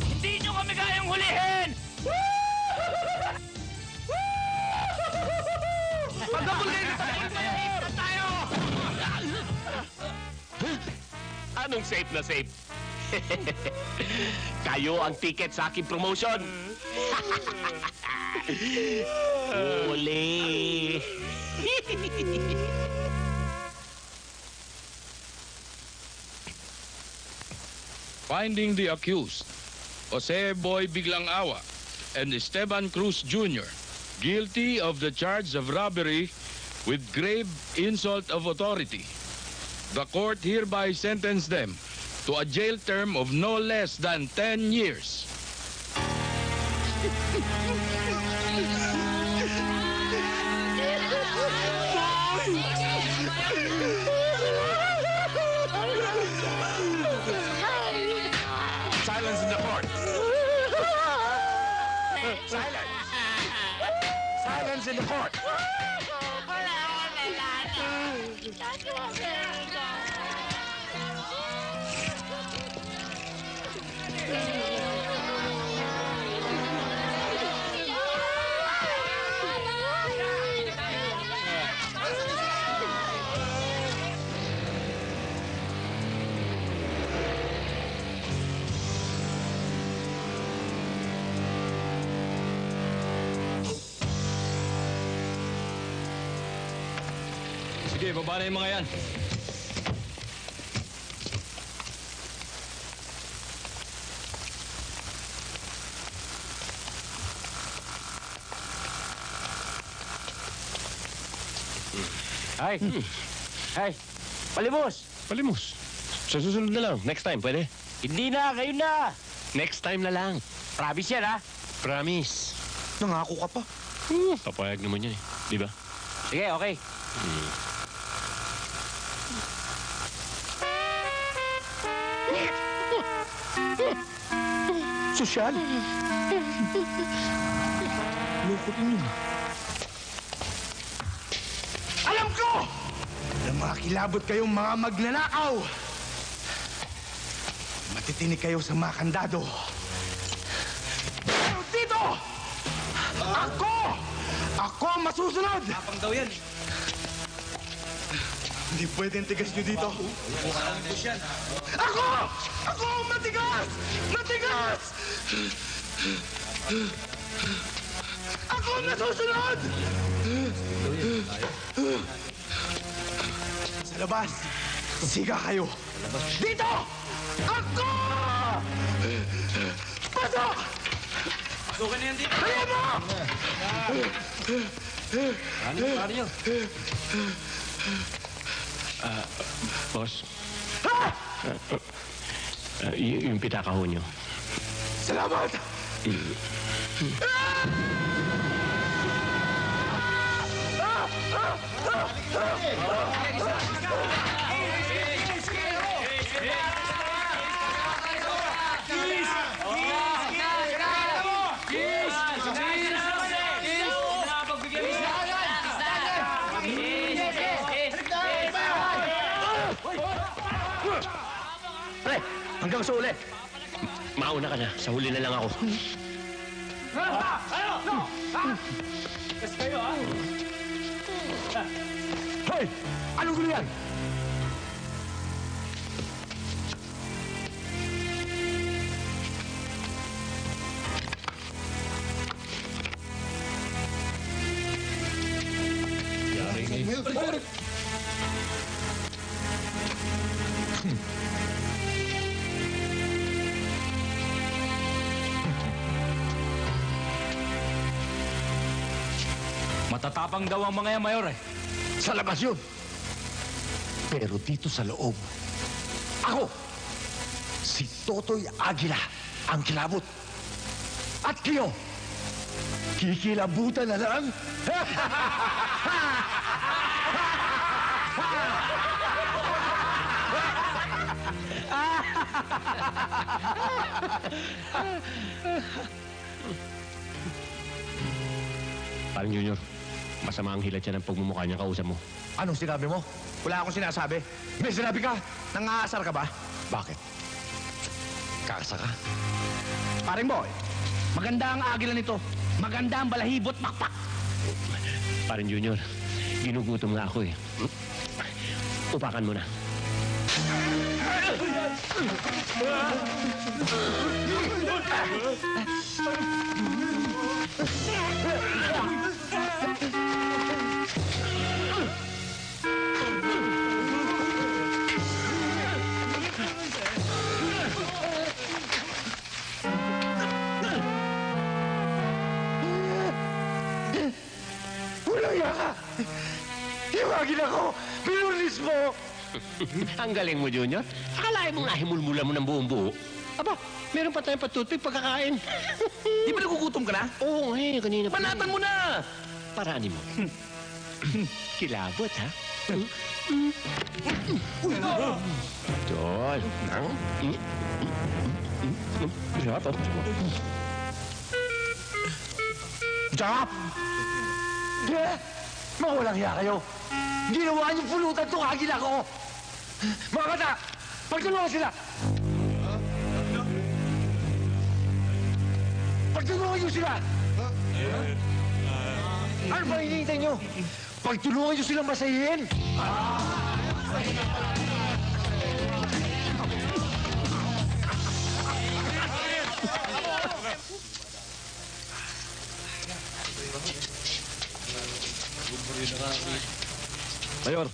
Hindi nyo kami kayang hulihin! Pagkabul kayo sa safe na tayo! Anong safe na safe? Kayo ang ticket sa aking promotion. Uli. Finding the accused, Jose Boy Biglang-Awa and Esteban Cruz Jr. guilty of the charge of robbery with grave insult of authority. The court hereby sentenced them to a jail term of no less than 10 years. Silence in the court. Silence. Silence in the court. Sige, baba na yung mga yan. Hay! Hay! Palimos! Palimos. Sa susunod na lang. Next time, pwede? Hindi na! Ngayon na! Next time na lang. Promise yan, ha? Promise. Nangako ka pa. Papayag naman yan eh. Di ba? Sige, okay. Sosyal. Loko din yun. Alam ko! Na mga kilabot kayong mga magnanakaw. Matitinig kayo sa mga kandado. Pero dito! Ako! Ako ang masusunod! Tapang daw yan. Hindi pwedeng tigas nyo dito. Ako! Ako! Matigas! Matigas! Ako ang nasusunod! Sa labas, siga kayo. Dito! Ako! Pasok! Pasukan na yan dito. Kaya mo! Ano nyo? Boss. Yung pitaka ho nyo. Salamat! Pre, hanggang sa uli. Mauna ka na. Sa huli na lang ako. Kasi kayo, ha? Hoy! Anong gulo yan? Matatapang daw ang mga yan, Mayor eh. Sa labas yun. Pero dito sa loob, ako, si Totoy Aguila, ang kilabot. At kayo, kikilabutan na lang. Parang Junior, masama ang hilat yan ang pagmumukha niya kausap mo. Anong sinabi mo? Wala akong sinasabi. May sinabi ka? Nangaasar ka ba? Bakit? Kaasa ka? Paring boy, maganda ang agila nito. Maganda ang balahibot makpak. Parang Junior, ginugutom nga ako eh. Upakan mo na. Walang yaka! Iwagin ako! Binulis mo! Ang galing mo, Junior. Akalain mo nga himulmula mo ng buong buo. Aba, meron pa tayong patutpik pagkakain. Di ba nagugutom ka na? Oo, kanina pa. Banatan mo na! Paraanin mo. Kilabot, ha? Tol. Sarap. Jump! Mga walang hiya kayo! Ginawa niyo pulutan tong agila ko! Mga bata! Pagtulungan sila! Pagtulungan niyo sila! Ano ba hinihintay niyo? Pagtulungan niyo silang masahin! Mayor,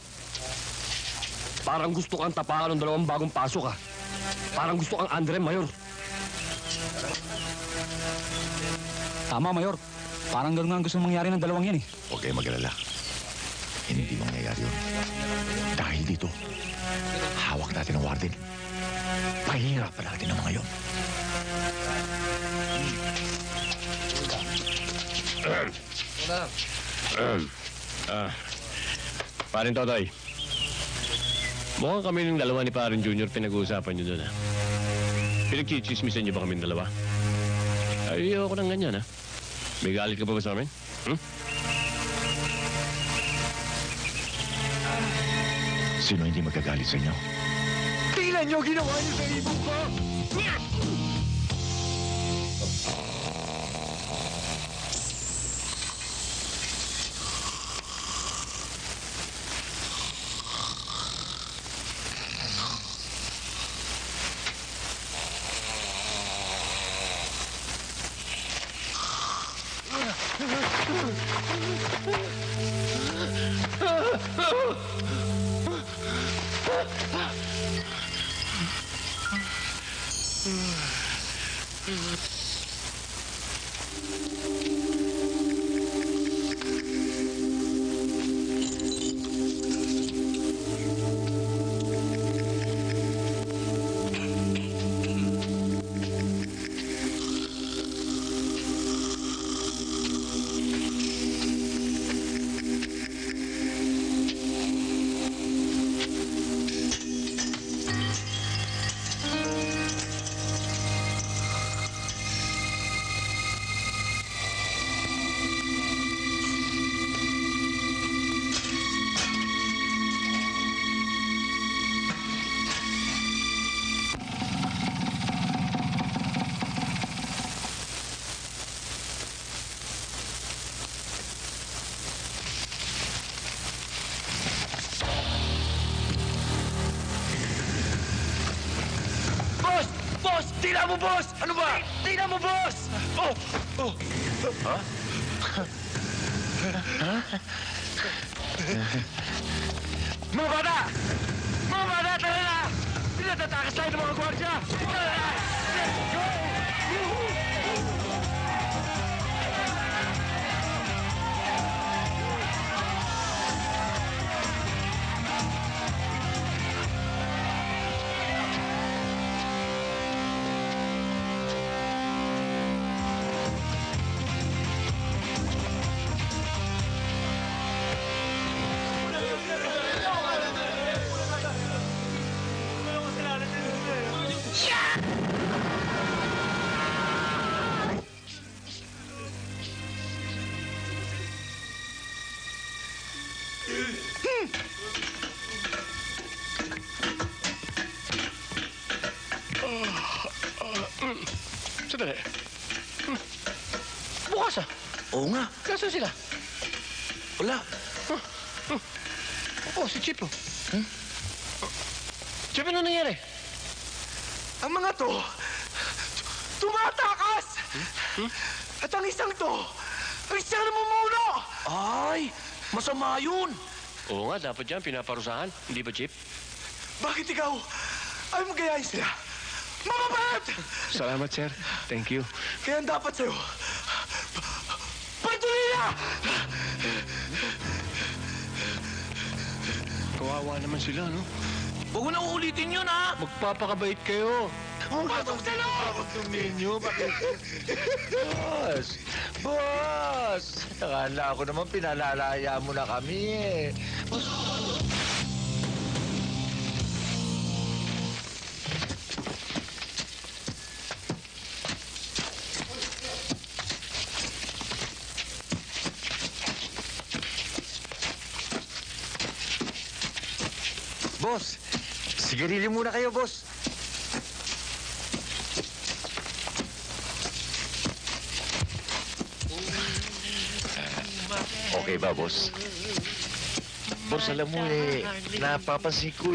parang gusto kang tapakan ng dalawang bagong pasok ah. Parang gusto kang Andre, Mayor. Tama, Mayor. Parang ganun nga ang gusto mangyari ng dalawang yan eh. Huwag kayo mag-alala. Hindi mangyayari yun. Dahil dito, hawak natin ang warden. Pahihirapan natin ang mga yun. Parin Totoy. Mukhang kami ng dalawa ni Parin Junior pinag-uusapan niyo doon, ha? Pinagchichismisan niyo ba kami ng dalawa? Ayoko ng ganyan, ha? May galit ka pa ba sa amin? Sino hindi magagalit sa inyo? Tingnan niyo ginawa niyo sa ibon ko! Tingnan mo, boss! Ano ba? Tingnan mo, boss! Mga bata! Mga bata, tara na! Pinatatakas tayo ng mga gwardya! Tara na! Let's go! Sandali. Bukas ah. Oo nga. Nasaan sila? Wala. Oh, si Chip oh. Chip, ano nangyari? Ang mga to, tumatakas! At ang isang to, ang isang namumuno! Ay, masama yun. Oo nga, dapat yan pinaparusahan. Hindi ba, Chip? Bakit ikaw ay magayain sila? Mababait! Salamat, sir. Thank you. Kaya ang dapat sa'yo, patuloy na! Kawawa naman sila, no? Huwag mo na uulitin yun, ha? Magpapakabait kayo. Pasok sa loob! Ninyo, bakit? Boss! Boss! Akala ko naman pinalalaya mo na kami, eh. Boss, sigarilyo muna kayo, boss. Okay ba, boss? Boss, alam mo napapansin ko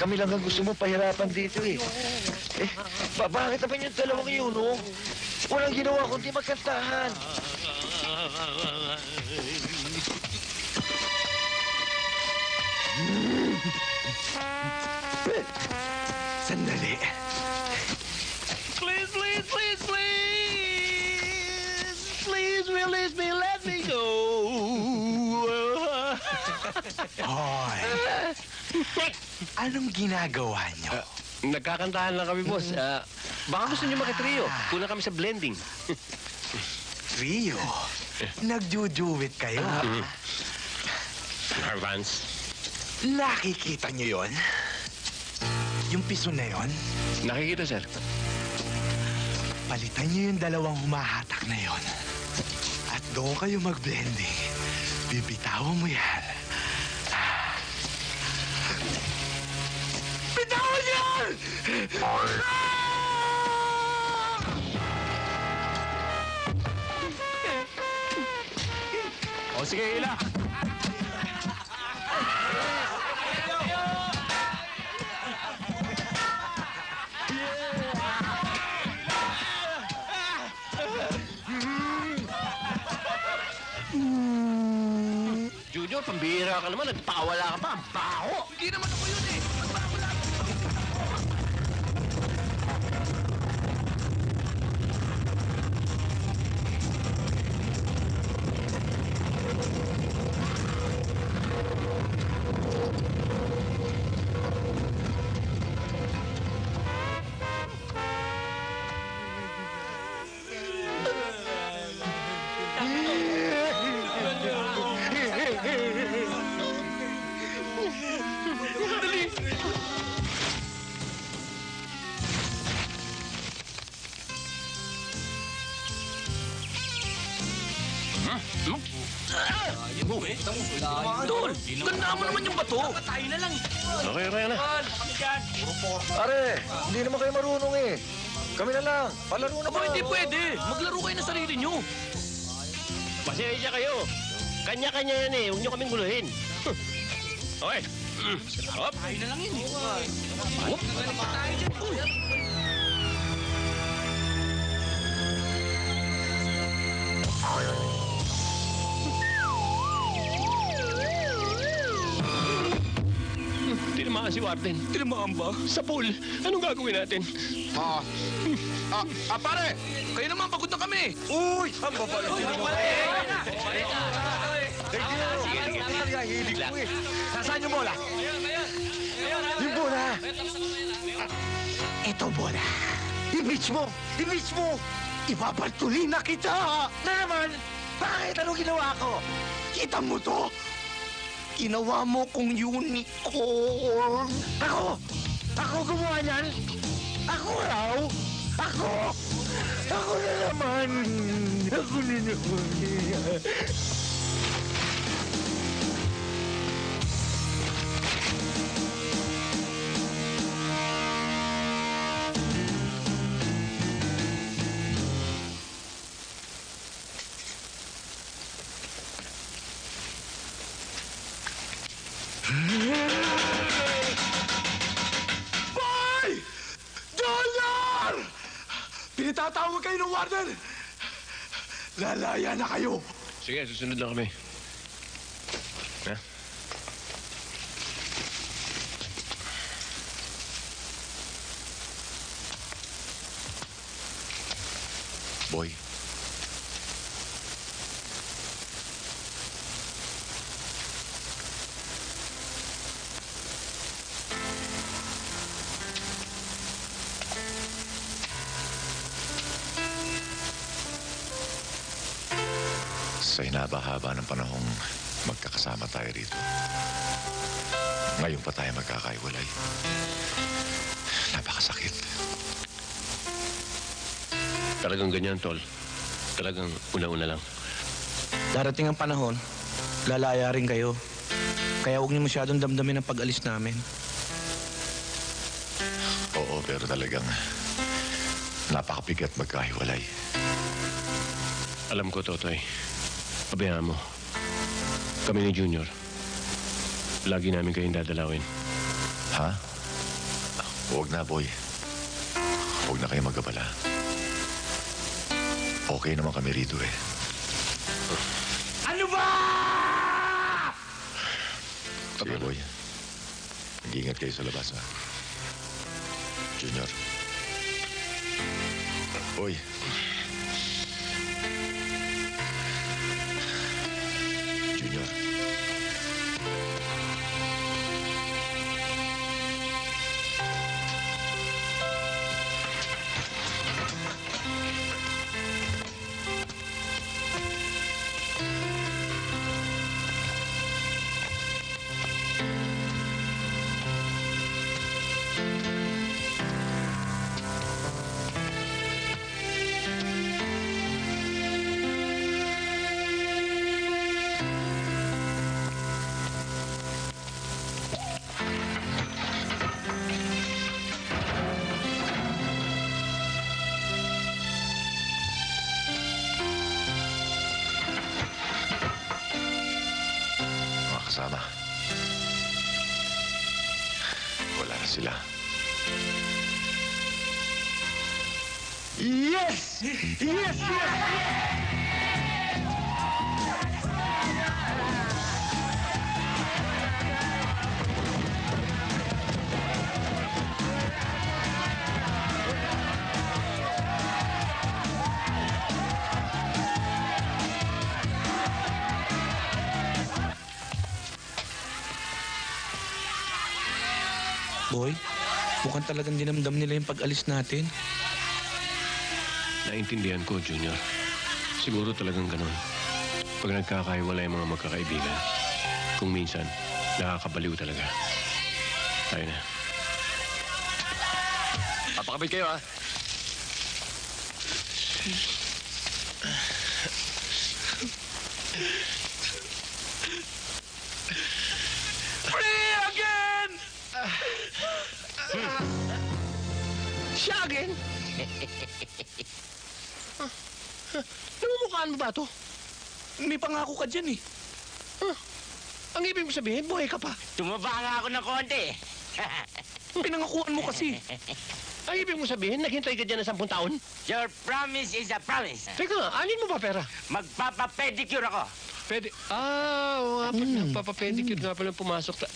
kami lang ang gusto mo pahirapan dito bakit naman yung dalawang yun, no? Walang ginawa kundi magkantahan. Sandali. Please, please, please, please! Please release me, let me go! Hoy! Anong ginagawa niyo? Nagkakantahan lang kami, boss. Baka gusto niyo makitrio. Kuna kami sa blending. Rio, nagjujuwit kayo. Vance. Nakikita niyo yon? Yung piso na yon, Nakikita, sir. palitan niyo yung dalawang humahatak na yon. At doon kayo mag-blending. Bibitawan mo yan. Bitawan yan! O sige, Ila. Junior, pambihira ka naman. Nagpakawala ka pa. Ang baho! Hindi naman ako yun, eh. Tol, ganda mo naman yung bato. Okay na. Pare, hindi naman kayo marunong eh. Kami na lang. Palaro na Aba, hindi pwede. Maglaro kayo ng sarili nyo. Pasensya kayo. Kanya-kanya yan eh. Huwag niyo kaming guluhin. Okay. Hop. si Warden. Tinamaan ba? Sa pool. Anong gagawin natin? Pare! Kayo naman, pagod na kami! Uy! Ang babala din naman. Hilig ko eh. Nasaan yung bola? Yung bola! Ito, Bola. I-beach mo! I-beach mo! Ipapartuli na kita! Na naman! Bakit? Anong ginawa ko? Kita mo to? Ginawa mo kong unicorn. Ako! Ako gumawa niyan? Ako raw? Ako! Ako na naman! Ako na naman! Boy! Dollar! Pinatatawag kayo ng warden! Lalaya na kayo! Sige, susunod na kami. Ha? Boy. Sa hinaba-haba ng panahong magkakasama tayo rito. Ngayon pa tayo magkakaiwalay. Napakasakit. Talagang ganyan, Tol. Talagang una-una lang. Darating ang panahon, lalaya rin kayo. Kaya huwag niyo masyadong damdamin ang pag-alis namin. Oo, pero talagang napakabigat magkahiwalay. Alam ko, Totoy. Pabayaan mo. Kami ni Junior. Lagi namin kayong dadalawin. Ha? Huwag na, boy. Huwag na kayo mag-abala. Okay naman kami rito eh. Ano ba? Sige, boy. Mag-iingat kayo sa labas, ha? Junior. Boy. Junior. Mga kasama. Wala na sila. Yes! Yes! Yes! Boy, mukhang talagang dinamdam nila yung pag-alis natin. Naintindihan ko, Junior. Siguro talagang ganun. Pag nagkakahiwalay ang mga magkakaibigan, kung minsan, nakakabaliw talaga. Tayo na. Papakabit kayo, ha? Free again! Siya again? Namumukhaan mo ba to? May pangako ka dyan eh. Ang ibig mo sabihin, buhay ka pa. Tumaba nga ako ng konti. Pinangakuan mo kasi. Ang ibig mo sabihin, naghintay ka dyan ng 10 taon? Your promise is a promise. Teka, alin mo ba pera? Magpapapedicure ako. Pwede. Oo nga pala. Papapedicure nga pala pumasok.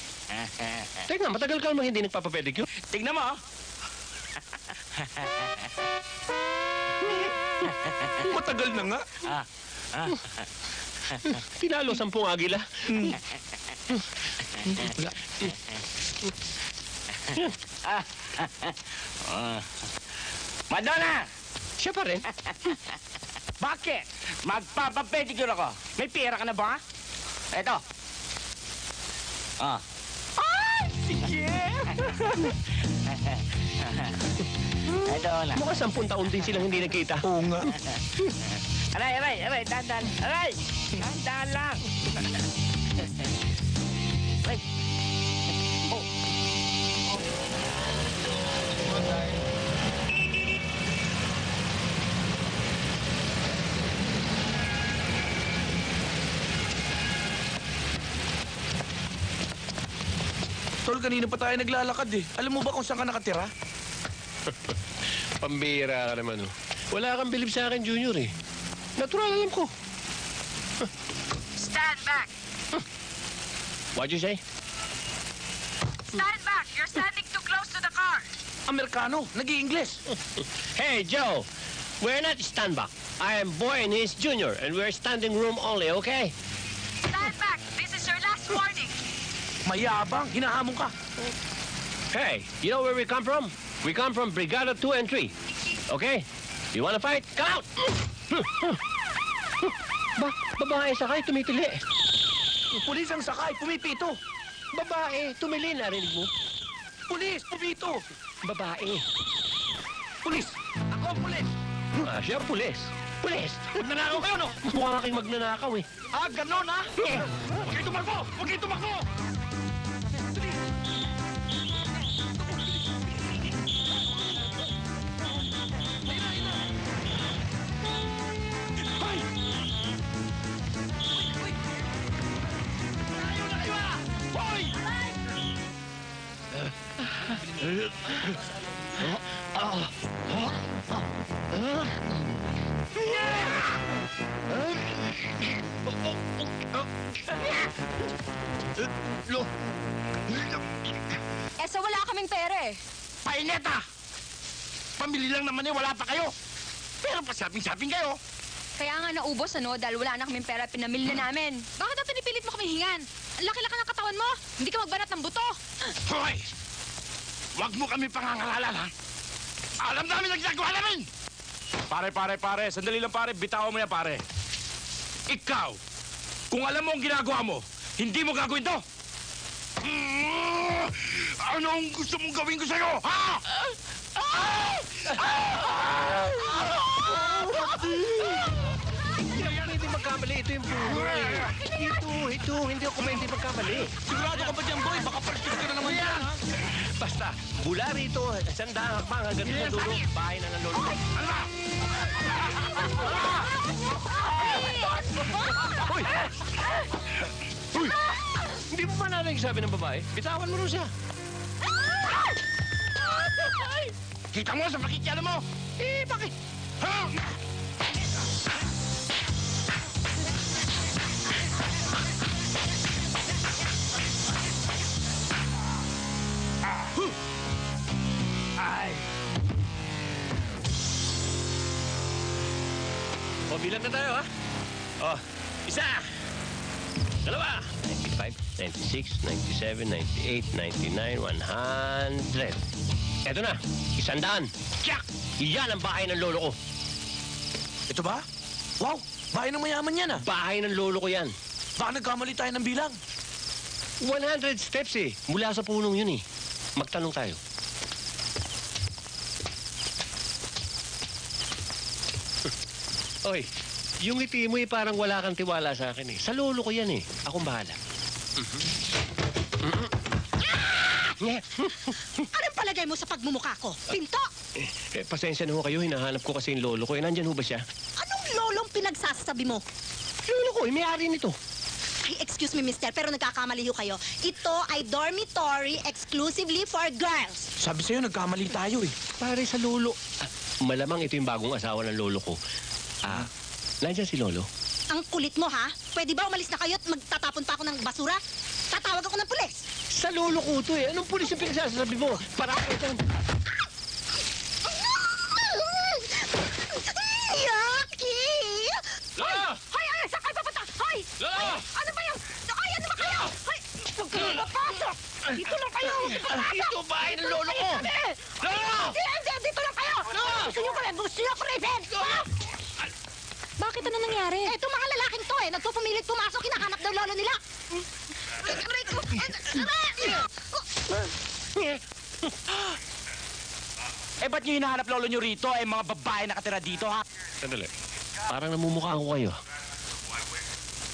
Teka, matagal ka naman hindi nagpapapedicure. Tignan mo, oh. Matagal na nga. Tinalo 10 agila. Madonna! Siya pa rin. Bakit? Magpapapedicure ako. May pera ka na ba? Eto. Ah. Ay! Sige! Eto na. Mukhang 10 taon din silang hindi nagkita. Oo nga. Aray, dandan. Aray! Dandan lang. Aray. Oh. Tol, kanina pa tayo naglalakad eh. Alam mo ba kung saan ka nakatira? Pambira ka naman, oh. Wala kang bilib sa akin, Junior, eh. Natural, alam ko. Stand back! What'd you say? Stand back! You're standing too close to the car! Amerikano, nag-i-English. Hey, Joe. We're not stand-back. I am Boy and he's Junior, and we're standing room only, okay? Stand back! This is your last warning! Mayabang, hinahamon ka. Hey, you know where we come from? We come from Brigada 2 and 3. Okay? You wanna fight? Come out! Babae sakay, tumitili. Pulis ang sakay, pumipito. Babae, tumili, narinig mo? Pulis, pumito. Babae. Pulis, ako ang pulis. Ah, siya pulis. Pulis! Magnanakaw kayo, no? Mukha kang magnanakaw, eh. Ah, ganon, ha? Huwag kayo tumakbo! Huwag kayo tumakbo! Eh, so wala kaming pera eh. Paineta! Pamili lang naman eh, wala pa kayo. Pero pasabing-sabing kayo. Kaya nga naubos, ano, dahil wala na kaming pera, pinamili na namin. Bakit daw pinipilit mo kami hingan? Ang laki-laki ng katawan mo. Hindi ka magbanat ng buto. Hoy! Huwag mo kami pangangalalan, ha? Alam namin ang ginagawa namin! Pare. Sandali lang, pare. Bitawan mo yan, pare. Ikaw, kung alam mo ang ginagawa mo, hindi mo gagawin to! Ano ang gusto mong gawin ko sa'yo, ha? Hindi magkamali. Ito yung puno, eh. Ito. Hindi ako hindi magkamali. Sigurado ka ba dyan, boy? Baka perfect ka na naman yan, ha? Basta, mula rito, sandang hakbang hanggang sa dulo, bahay na ng lolo ko. Ano ba? Hoy! Hoy! Hindi mo ba narinig sabi ng babae? Bitawan mo rin siya. Kita mo sa pakikialam mo! Eh, bakit? Ha? Ay! O, bilang na tayo, ha? O, isa! Dalawa! 95, 96, 97, 98, 99, 100. Eto na, 100. Tiyak! Iyan ang bahay ng lolo ko. Ito ba? Wow, bahay ng mayaman yan, ah. Bahay ng lolo ko yan. Baka nagkamali tayo ng bilang. 100 steps, eh. Mula sa punong yun, eh. Magtanong tayo. Oy, yung ngiti mo, eh, parang wala kang tiwala sa akin, eh. Sa lolo ko yan, eh. Akong bahala. Anong palagay mo sa pagmumukha ko? Pinto! Pasensya na ho kayo, hinahanap ko kasi yung lolo ko. Eh, nandyan ho ba siya? Anong lolong pinagsasabi mo? Lolo ko, may-ari nito. Ay, excuse me, mister, pero nagkakamali ho kayo. Ito ay dormitory exclusively for girls. Sabi sa'yo, nagkamali tayo, eh. Pare sa lolo. Malamang ito yung bagong asawa ng lolo ko. Nandyan si lolo? Ang kulit mo, ha? Pwede ba umalis na kayo at magtatapon pa ako ng basura? Tatawag ako ng pulis. Sa lolo ko to eh. Anong pulis yung pinagsasabi mo? Para ako dyan. Yucky! Lola! Hoy, ay, saan kayo papunta? Hoy! Lola! Hoy, ano ba yan? Hoy, ano ba kayo? Hoy, huwag kayo mapasok! Dito lang kayo! Ito bahay ng lolo ko! Lola! Hindi, dito lang kayo! Gusto niyo ko rin, gusto niyo ko rin, Bakit ano nangyari? Eh, itong mga lalaking to eh, nagpupumilit pumasok, hinahanap daw lolo nila. Eh, ba't nyo hinahanap lolo nyo rito? Eh, mga babae nakatira dito, ha? Sandali. Parang namumukhaan ko kayo.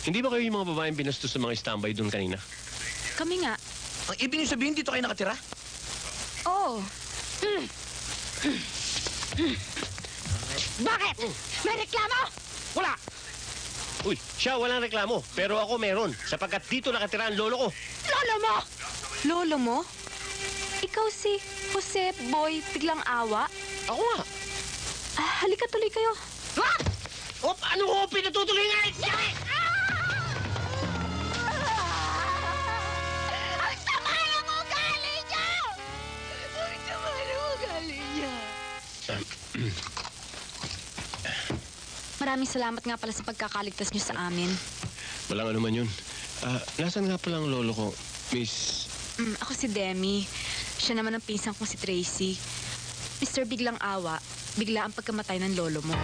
Hindi ba kayo yung mga babaeng binastos sa mga standby doon kanina? Kami nga. Ang ibig niyo sabihin, dito kayo nakatira? Oo. Bakit? May reklamo? Wala! Uy, siya walang reklamo. Pero ako meron. Sapagkat dito nakatira ang lolo ko. Lolo mo! Lolo mo? Ikaw si Jose Boy Biglang Awa? Ako nga. Halika tuloy kayo. Ha? Op, ano ko pinatutuloy nga? Ang sama ng ugali niya! Ang sama ng ugali niya! Maraming salamat nga pala sa pagkakaligtas niyo sa amin. Walang ano man yun. Nasaan nga pala ang lolo ko, Miss... Ako si Demi. Siya naman ang pinsang kong si Tracy. Mr. Biglang Awa, bigla ang pagkamatay ng lolo mo.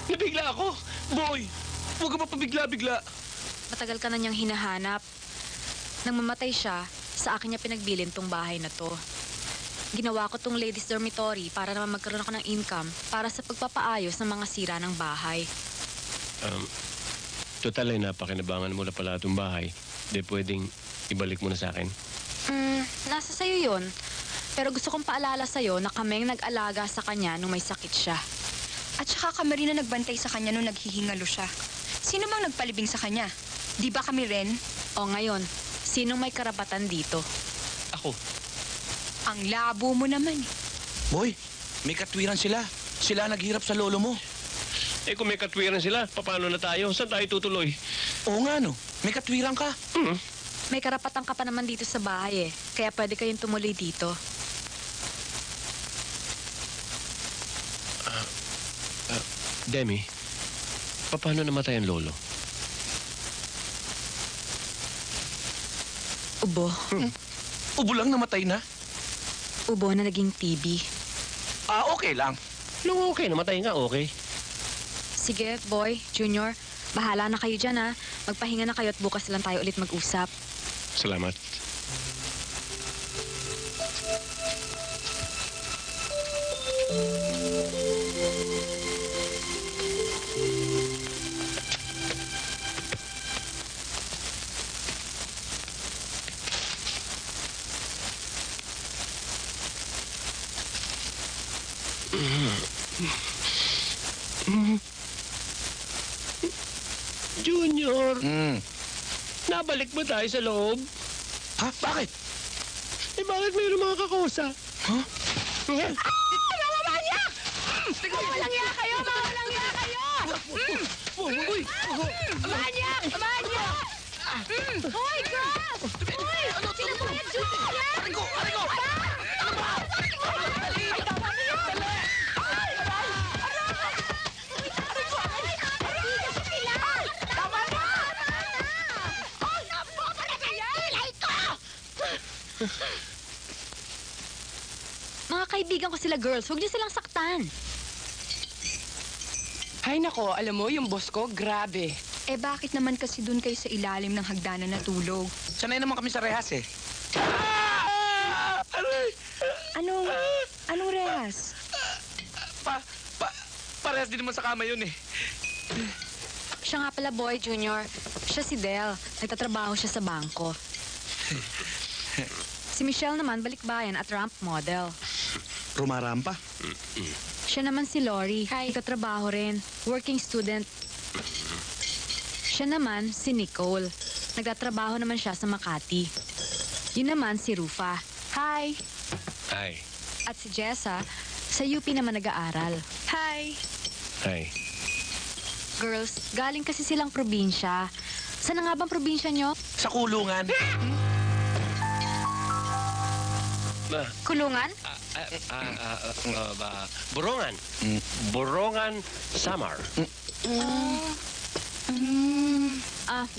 Nabigla ako! Boy! Huwag ka mapabigla-bigla! Matagal ka na niyang hinahanap. Nang mamatay siya, sa akin niya pinagbilin tong bahay na to. Ginawa ko tong ladies dormitory para naman magkaroon ako ng income para sa pagpapaayos ng mga sira ng bahay. Total ay napakinabangan mo na pala itong bahay. Di pwedeng ibalik mo na sa akin. Nasa sayo yon. Pero gusto kong paalala sa'yo na kaming nag-alaga sa kanya nung may sakit siya. At saka kami rin na nagbantay sa kanya nung naghihingalo siya. Sino bang nagpalibing sa kanya? Di ba kami rin? O ngayon, sinong may karapatan dito? Ako. Ang labo mo naman eh. Boy, may katwiran sila. Sila naghirap sa lolo mo. Eh kung may katwiran sila, paano na tayo? Saan tayo tutuloy? Oo nga, no? May katwiran ka. May karapatan ka pa naman dito sa bahay eh. Kaya pwede kayong tumuloy dito. Demi, paano namatay ang lolo? Ubo. Ubo lang namatay na. Ubo na naging TB. Okay lang. Nung okay, namatay nga, okay. Sige, boy, junior. Bahala na kayo dyan, ha? Magpahinga na kayo at bukas lang tayo ulit mag-usap. Salamat. Junior, nabalik ba tayo sa loob? Ha? Bakit? Eh bakit mayroong mga kakosa? Huh? Walang iya kayo! Walang iya kayo! Uy! Manyak! Manyak! Hoy, girls! Hoy! Sino mo yan, Julia? Arigo! Arigo! Ano ba? Mga kaibigan ko sila, girls. Huwag niyo silang saktan. Ay nako, alam mo, yung boss ko, grabe. Eh bakit naman kasi dun kayo sa ilalim ng hagdanan natulog? Sanay naman kami sa rehas eh. Anong rehas? Parehas din naman sa kama yun eh. Siya nga pala, boy, junior. Siya si Del. Nagtatrabaho siya sa bangko. Si Michelle naman, balikbayan at ramp model. Rumarampa. Siya naman si Lori. Nagtatrabaho rin. Working student. Siya naman si Nicole. Nagtatrabaho naman siya sa Makati. Yun naman si Rufa. Hi! Hi. At si Jessa, sa UP naman nag-aaral. Hi! Hi. Girls, galing kasi silang probinsya. Saan na nga bang probinsya nyo? Sa kulungan. Kulungan? Borongan. Borongan, Samar.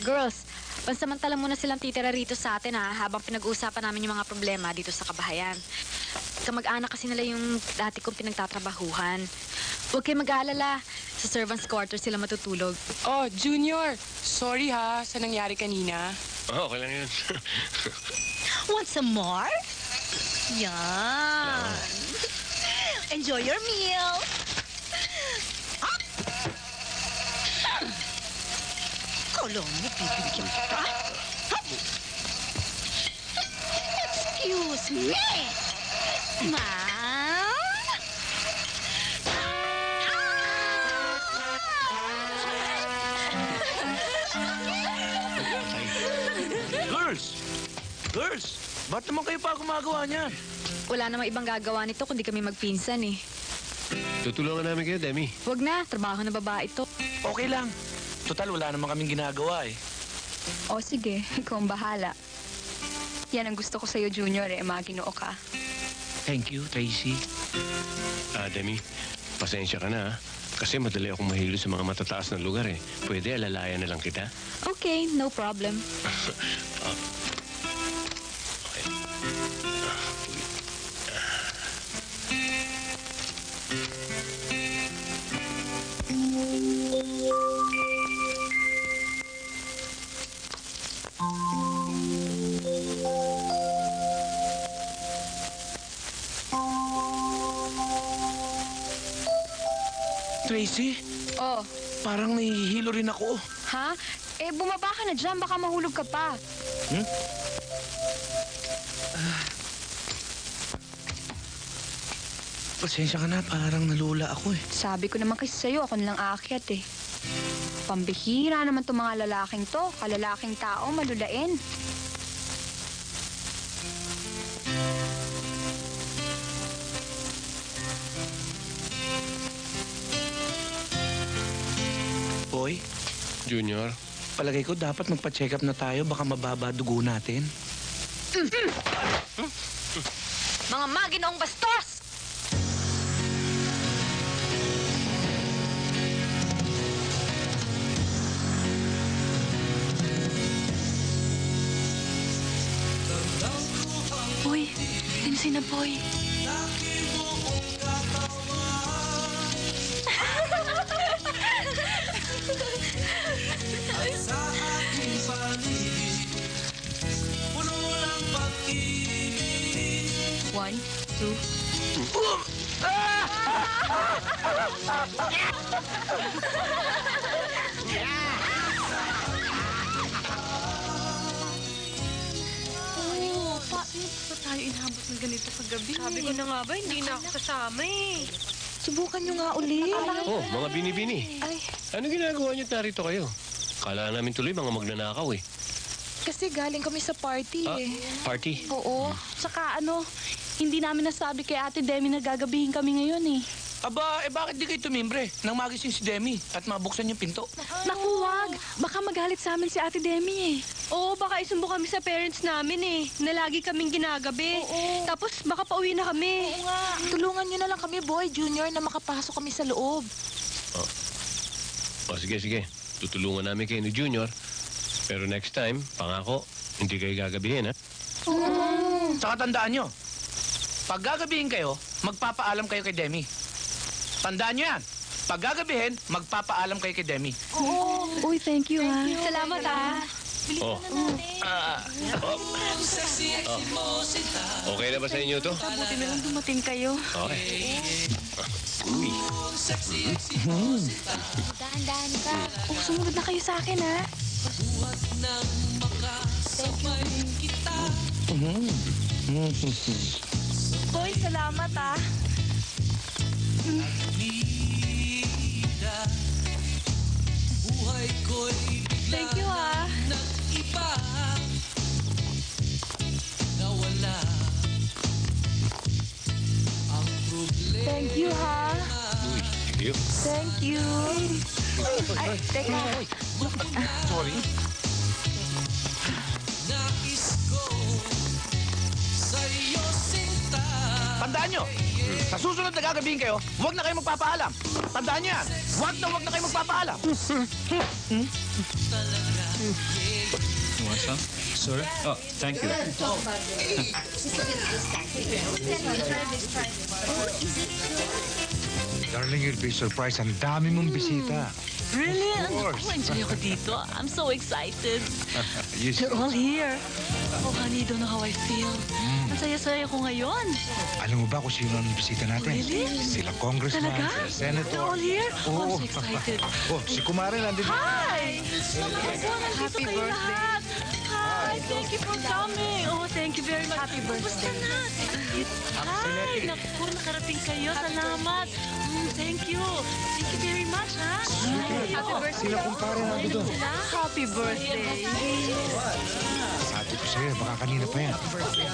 Girls, pansamantala muna silang titira rito sa atin habang pinag-uusapan namin yung mga problema dito sa kabahayan. Kamag-anak kasi nila yung dati kong pinagtatrabahuhan. Huwag kayo mag-aalala. Sa servants' quarter sila matutulog. Oh, Junior, sorry ha sa nangyari kanina. Okay lang yun. Want some more? Yan. Enjoy your meal. Kala mo, bibigyan kita? Excuse me. Ma'am? Girls! Ba't naman kayo pa gumagawa niyan? Wala namang ibang gagawa nito kundi kami magpinsan eh. Tutulungan namin kayo, Demi. Huwag na, trabaho na babae to. Okay lang. Total, wala naman kaming ginagawa eh. O sige, ikaw ang bahala. Yan ang gusto ko sa'yo, Junior, maginoo ka. Thank you, Tracy. Demi, pasensya ka na, ha? Kasi madali akong mahilo sa mga matataas na lugar, eh. Pwede, alalayan na lang kita. Okay, no problem. Tracy, Oh, parang nahihilo rin ako. ha? Bumaba ka na dyan, baka mahulog ka pa. Pasensya ka na, parang nalula ako eh. Sabi ko naman kasi sa'yo, ako nilang aakyat eh. Pambihira naman itong mga lalaking to. Kalalaking tao, malulain. Boy, Junior, palagay ko dapat magpa-check up na tayo. Baka mababa dugo natin. Mga maginoong bastos! Boy, MC na boy. One, two. Ba't tayo inabot ng ganito kagabi? Sabi ko na nga ba, hindi na ako kasama eh. Subukan nyo nga uli. oh, mga bini-bini. Ay, Ano ginagawa niyo narito kayo? Kala namin tuloy mga magnanakaw, eh. Kasi galing kami sa party Ah, eh. party? Oo. Tsaka hindi namin nasabi kay Ate Demi na gagabihin kami ngayon eh. Aba, bakit di kayo tumimbre? Nang magising si Demi at mabuksan yung pinto. Naku, wag. Baka magalit sa amin si Ate Demi eh. Oo, baka isumbo kami sa parents namin eh. Na lagi kaming ginagabi. Oo. Tapos baka pauwi na kami. Oo nga. Tulungan niyo na lang kami, Boy Junior, na makapasok kami sa loob. O, sige. Tutulungan namin kayo ni Junior. Pero next time, pangako, hindi kayo gagabihin, ha? Saka tandaan nyo, pag gagabihin kayo, magpapaalam kayo kay Demi. Tandaan nyo yan. Pag gagabihin, magpapaalam kayo kay Demi. Oo. Uy, thank you ha. salamat Oh. Okay na ba sa inyo to? Buti na lang dumating kayo. Okay. Uy. Dahan-dahan ka. Sumunod na kayo sa akin ha. Boy, salamat ha. Thank you ha. Thank you ha. Uy, thank you. Thank you. Ay, teka. Sorry. Tandaan nyo, sa susunod na gagabihin kayo, huwag na kayo magpapaalam. Tandaan nyo yan, huwag na kayo magpapaalam. You want some? Sir? Oh, thank you. Darling, you'll be surprised. Ang dami mong bisita. Really? Of course. Enjoy ako dito. I'm so excited. You They're all here. Oh, honey, you don't know how I feel. Ang saya-saya ko ngayon. Alam mo ba kung sino ang bisita natin? Really? Sila congressman, Talaga? sila senator. They're all here? Oh, I'm Oo. so excited. Oh, si Kumare nandito. Hi! Happy birthday. Hi, thank you for coming. Oh, thank you very much. Happy birthday. Kumusta na? Hi, naku, nakarating kayo. Salamat. Thank you. Thank you very much, ha? Happy birthday. Sila kumpare nandito. Happy birthday. Sabi ko sa'yo, baka kanina pa yan.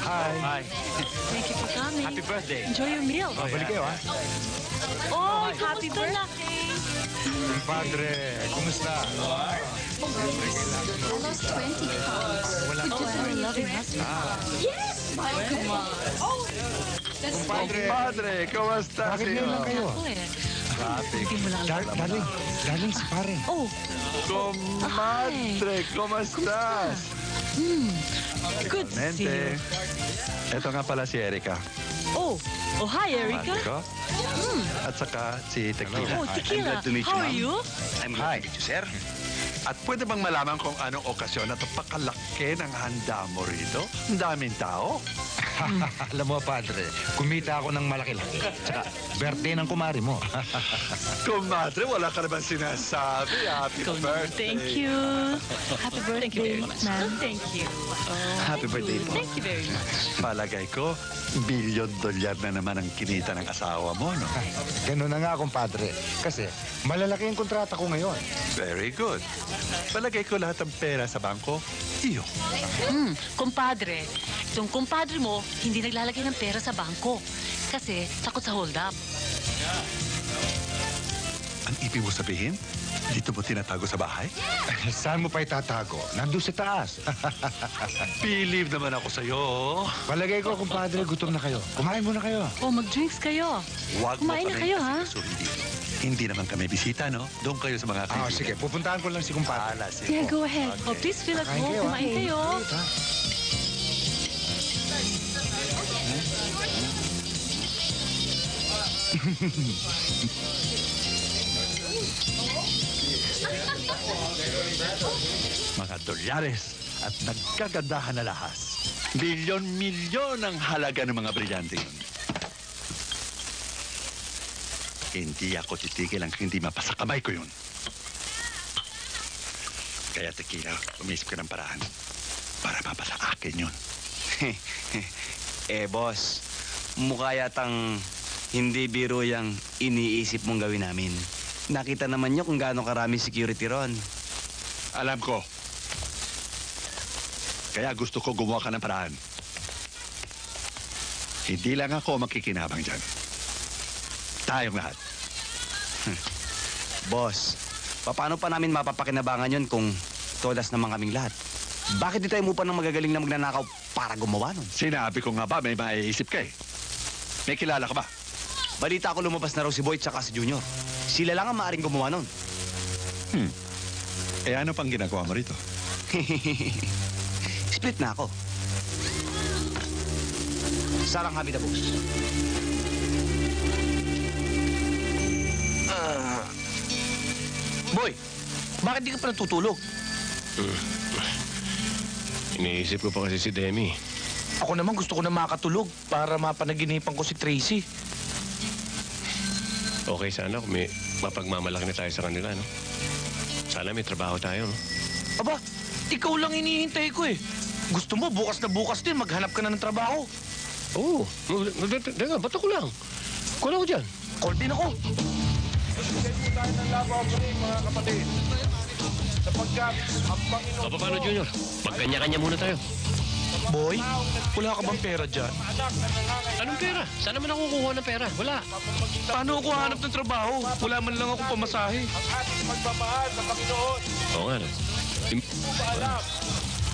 Hi. Hi. Thank you for coming. Happy birthday. Enjoy your meal. Balik kayo, ha? Oh, happy birthday. Kumpadre, kumusta? I lost 20 pounds. Wala Oh, I love your husband. Yes! Come on. Kumpadre, kumusta? Bakit ngayon lang kayo? Ako eh. Traffic. Hindi mo lang alam. Darling, si pare. Oh. Kumpadre, kumustas? Good to see you. Ito nga pala si Erica. Oh, hi, Erica. Ko. At saka si Tequila. Oh, Tequila. I'm glad to meet you, How are ma'am. you? I'm glad to meet you, sir. At pwede bang malaman kung anong okasyon at pakalaki ng handa mo rito? Ang daming tao. Alam mo, padre, kumita ako ng malaki-laki. Tsaka, birthday ng kumari mo. Kumadre, wala ka naman sinasabi. Happy birthday. Thank you. Happy birthday, ma'am. Thank you. Happy birthday po. Thank you very much. Palagay ko, $1 billion na naman ang kinita ng asawa mo, no? Ganun na nga, kumpadre. Kasi, malalaki ang kontrata ko ngayon. Very good. Palagay ko lahat ng pera sa bangko, iyo. Kumpadre, itong kumpadre mo, hindi naglalagay ng pera sa bangko. Kasi takot sa hold up. Ang ibig mo sabihin, dito mo tinatago sa bahay? Saan mo pa itatago? Nandun sa taas. Believe naman ako sa'yo. Palagay ko, kumpadre, gutom na kayo. Kumain muna kayo. Oh, mag-drinks kayo. Huwag mo Kumain na kami kayo, ha? asikasuhin dito. Hindi naman kami bisita, no? Doon kayo sa mga kaibigan. Sige, pupuntahan ko lang si kumpadre. Yeah, go ahead. Oh, please feel at home. Kumain kayo. Mga dolyares at nagkagandahan na lahas. Milyon-milyon ang halaga ng mga brilyante yun. Hindi ako titigil ang hindi mapasa kamay ko yun. Kaya Tequila, umisip ka ng paraan para mapasa akin yun. Boss, mukha yatang hindi biro yung iniisip mong gawin namin. Nakita naman niyo kung gaano karami security ron. Alam ko. Kaya gusto ko gumawa ka ng paraan. Hindi lang ako makikinabang dyan. Tayong lahat. Boss, paano pa namin mapapakinabangan yon kung todas naman kaming lahat? Bakit di tayo mo pa ng magagaling na magnanakaw para gumawa nun? Sinabi ko nga ba, may maiisip ka eh. May kilala ka ba? Balita ko lumabas na raw si Boy tsaka si Junior. Sila lang ang maaaring gumawa nun. Eh ano pang ginagawa mo rito? Split na ako. Sarang habi na, boss. Boy, bakit di ka pa natutulog? Iniisip ko pa kasi si Demi. Ako naman gusto ko na makatulog para mapanaginipan ko si Tracy. Okay sana kung may mapagmamalaki na tayo sa kanila, no? Sana may trabaho tayo, no? Aba, ikaw lang hinihintay ko eh. Gusto mo, bukas na bukas din, maghanap ka na ng trabaho. Oo. Teka, ba't ako lang? Kuha ako dyan. Call din ako. Bigay tayo ng laboratory, mga kapatid. Sapagkat ang Panginoon Paano, Junior? Magkanya-kanya muna tayo. Boy, wala ka bang pera dyan? Anong pera? Saan naman ako kukuha ng pera? Wala. Paano ako hanap ng trabaho? Wala man lang akong pamasahe. ang ating magmamahal sa Panginoon. Oo nga, no? Paalam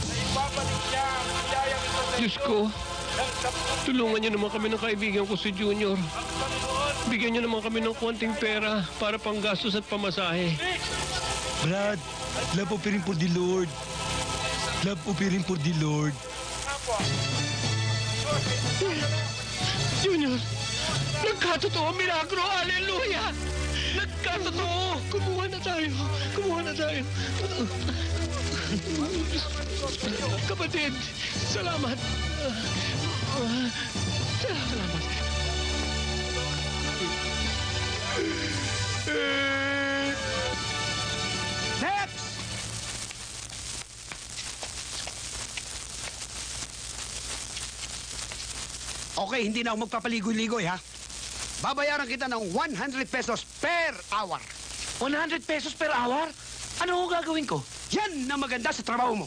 na ibabalik niya ang biyayang ito sa Diyos ko, Tulungan niyo naman kami ng kaibigan ko si Junior. Bigyan niyo naman kami ng konting pera para panggastos at pamasahe. Brad, love offering for the Lord. Love offering for the Lord. Junior, nagkatotoo ang milagro. Hallelujah! Nagkatotoo! Kumuha na tayo. Kumuha na tayo. Kapatid, salamat. Salamat. Next! Okay, hindi na ako magpapaligoy-ligoy, ha? Babayaran kita ng 100 pesos per hour. 100 pesos per hour? Ano ko gagawin ko? Yan na maganda sa trabaho mo.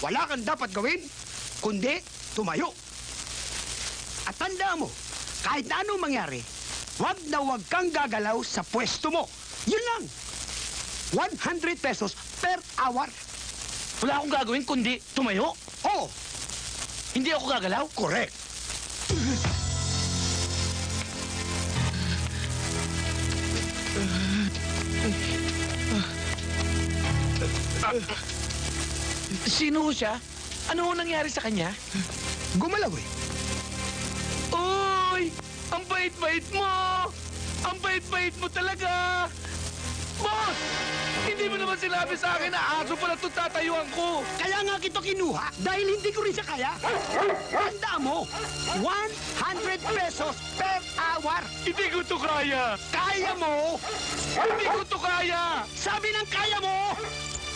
Wala kang dapat gawin, kundi tumayo. At tandaan mo, kahit na anong mangyari, wag na wag kang gagalaw sa pwesto mo. Yun lang. 100 pesos per hour. Wala akong gagawin kundi tumayo? Oo. Hindi ako gagalaw? Correct. Sino ho siya? Ano ho nangyari sa kanya? Gumalaw eh. Uy! Ang bait-bait mo! Ang bait-bait mo talaga! Boss! Hindi mo naman sinabi sa akin na aso pala itong tatayuan ko. Kaya nga kita kinuha dahil hindi ko rin siya kaya. Tanda mo, 100 pesos per hour. Hindi ko to kaya. Kaya mo? Hindi ko to kaya. Sabi ng kaya mo!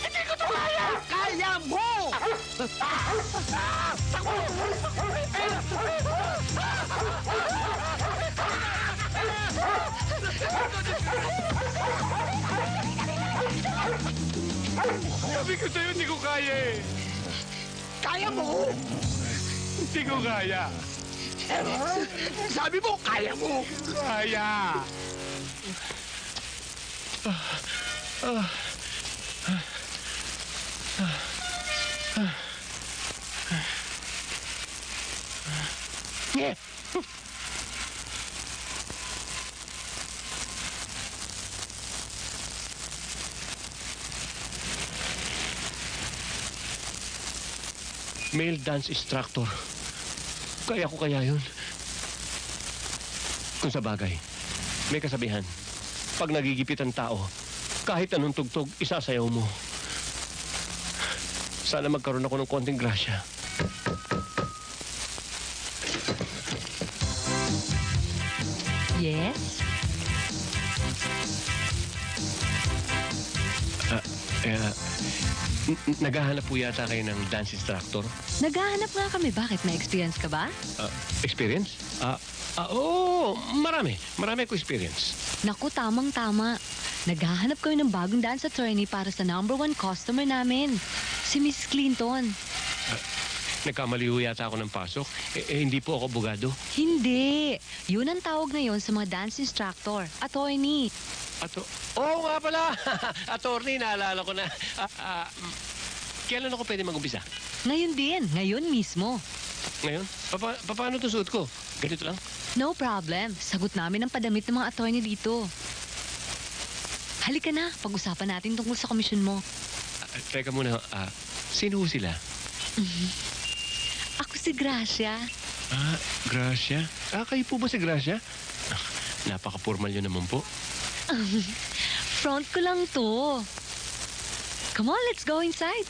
Hindi ko to kaya. Kaya mo! Sabi ko sa'yo, hindi ko kaya eh. Kaya mo! Hindi ko kaya. Sabi mo, kaya mo! Kaya. Yeah. Male dance instructor. Kaya ko kaya yun. Kung sa bagay, may kasabihan. Pag nagigipit ang tao, kahit anong tugtog, isasayaw mo. Sana magkaroon ako ng konting grasya. Yes? Naghahanap po yata kayo ng dance instructor? Naghahanap nga kami. Bakit? May experience ka ba? Experience? Oo, marami. Marami ko experience. Naku, tamang-tama. Naghahanap kami ng bagong dance attorney para sa #1 customer namin. Si Miss Clinton. Nagkamali ho yata ako ng pasok. Hindi po ako abogado. Hindi. Yun ang tawag ngayon sa mga dance instructor. Attorney. Oo nga pala. Attorney, naalala ko na. Kailan ako pwede mag-umpisa? Ngayon din. Ngayon mismo. Ngayon? Paano ito suot ko? Ganito lang? No problem. Sagot namin ang padamit ng mga attorney dito. Halika na. Pag-usapan natin tungkol sa komisyon mo. Teka muna. Sino ho sila? Ako si Gracia. Gracia? Kayo po ba si Gracia? Napaka-formal yun naman po. Front ko lang to. Come on, let's go inside.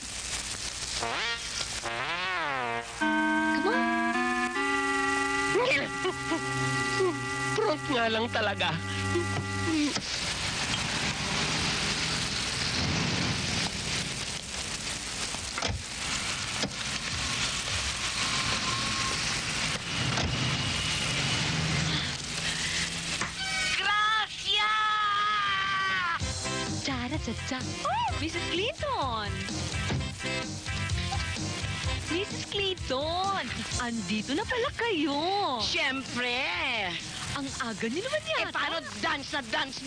Come on. Front nga lang talaga. Cha-cha. Oh, Mrs. Clinton! Mrs. Clinton! Andito na pala kayo! Siyempre! Ang aga niyo naman yata. Paano dance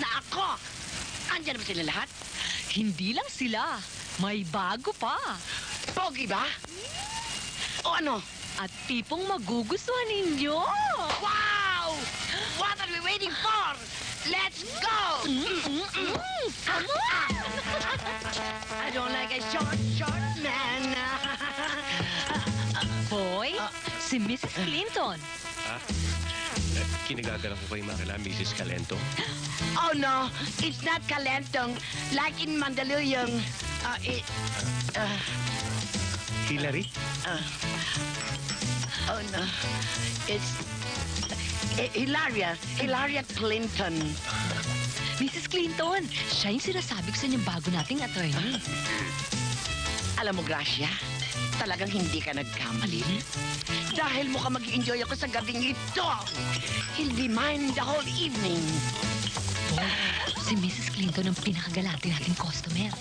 na ako? Andiyan na ba sila lahat? Hindi lang sila. May bago pa. Pogi ba? O ano? At tipong magugustuhan ninyo. Wow! What are we waiting for? Let's go! Come on! I don't like a short man. Boy, si Mrs. Clinton. Ha? Kinagagala ko kayo makila, Mrs. Calento. Oh no, it's not Calentong like in Mandaluyong. Hillary? Oh no, it's Hilaria Clinton. Mrs. Clinton, siya yung sinasabi ko sa inyong bago nating attorney. Alam mo, Gracia, talagang hindi ka nagkamali. Dahil mukhang mag-enjoy ako sa gabing ito. He'll be mine the whole evening. Boy, si Mrs. Clinton ang pinakagalante nating customer.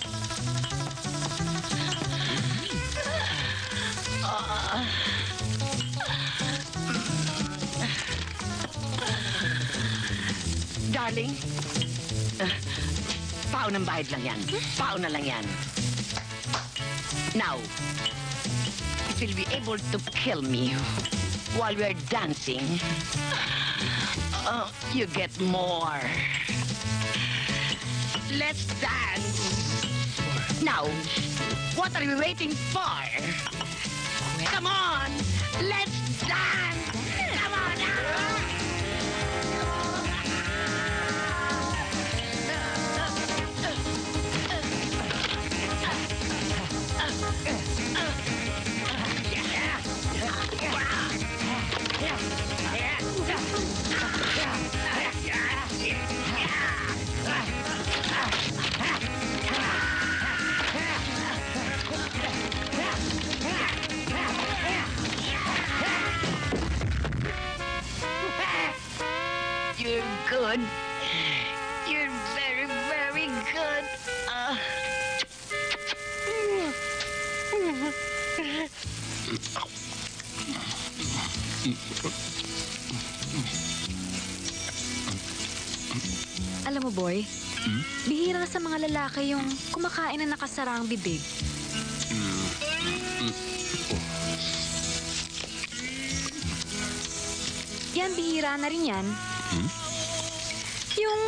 Darling, paon ng bayad lang yan. Paon na lang yan. Now, if you'll be able to kill me while we're dancing, you get more. Let's dance. Now, what are we waiting for? Come on, let's dance. Come on now. You're good. You're very, very good. Alam mo, boy, bihira na sa mga lalaki yung kumakain na nakasara ang bibig. Yan, bihira na rin yan. Yung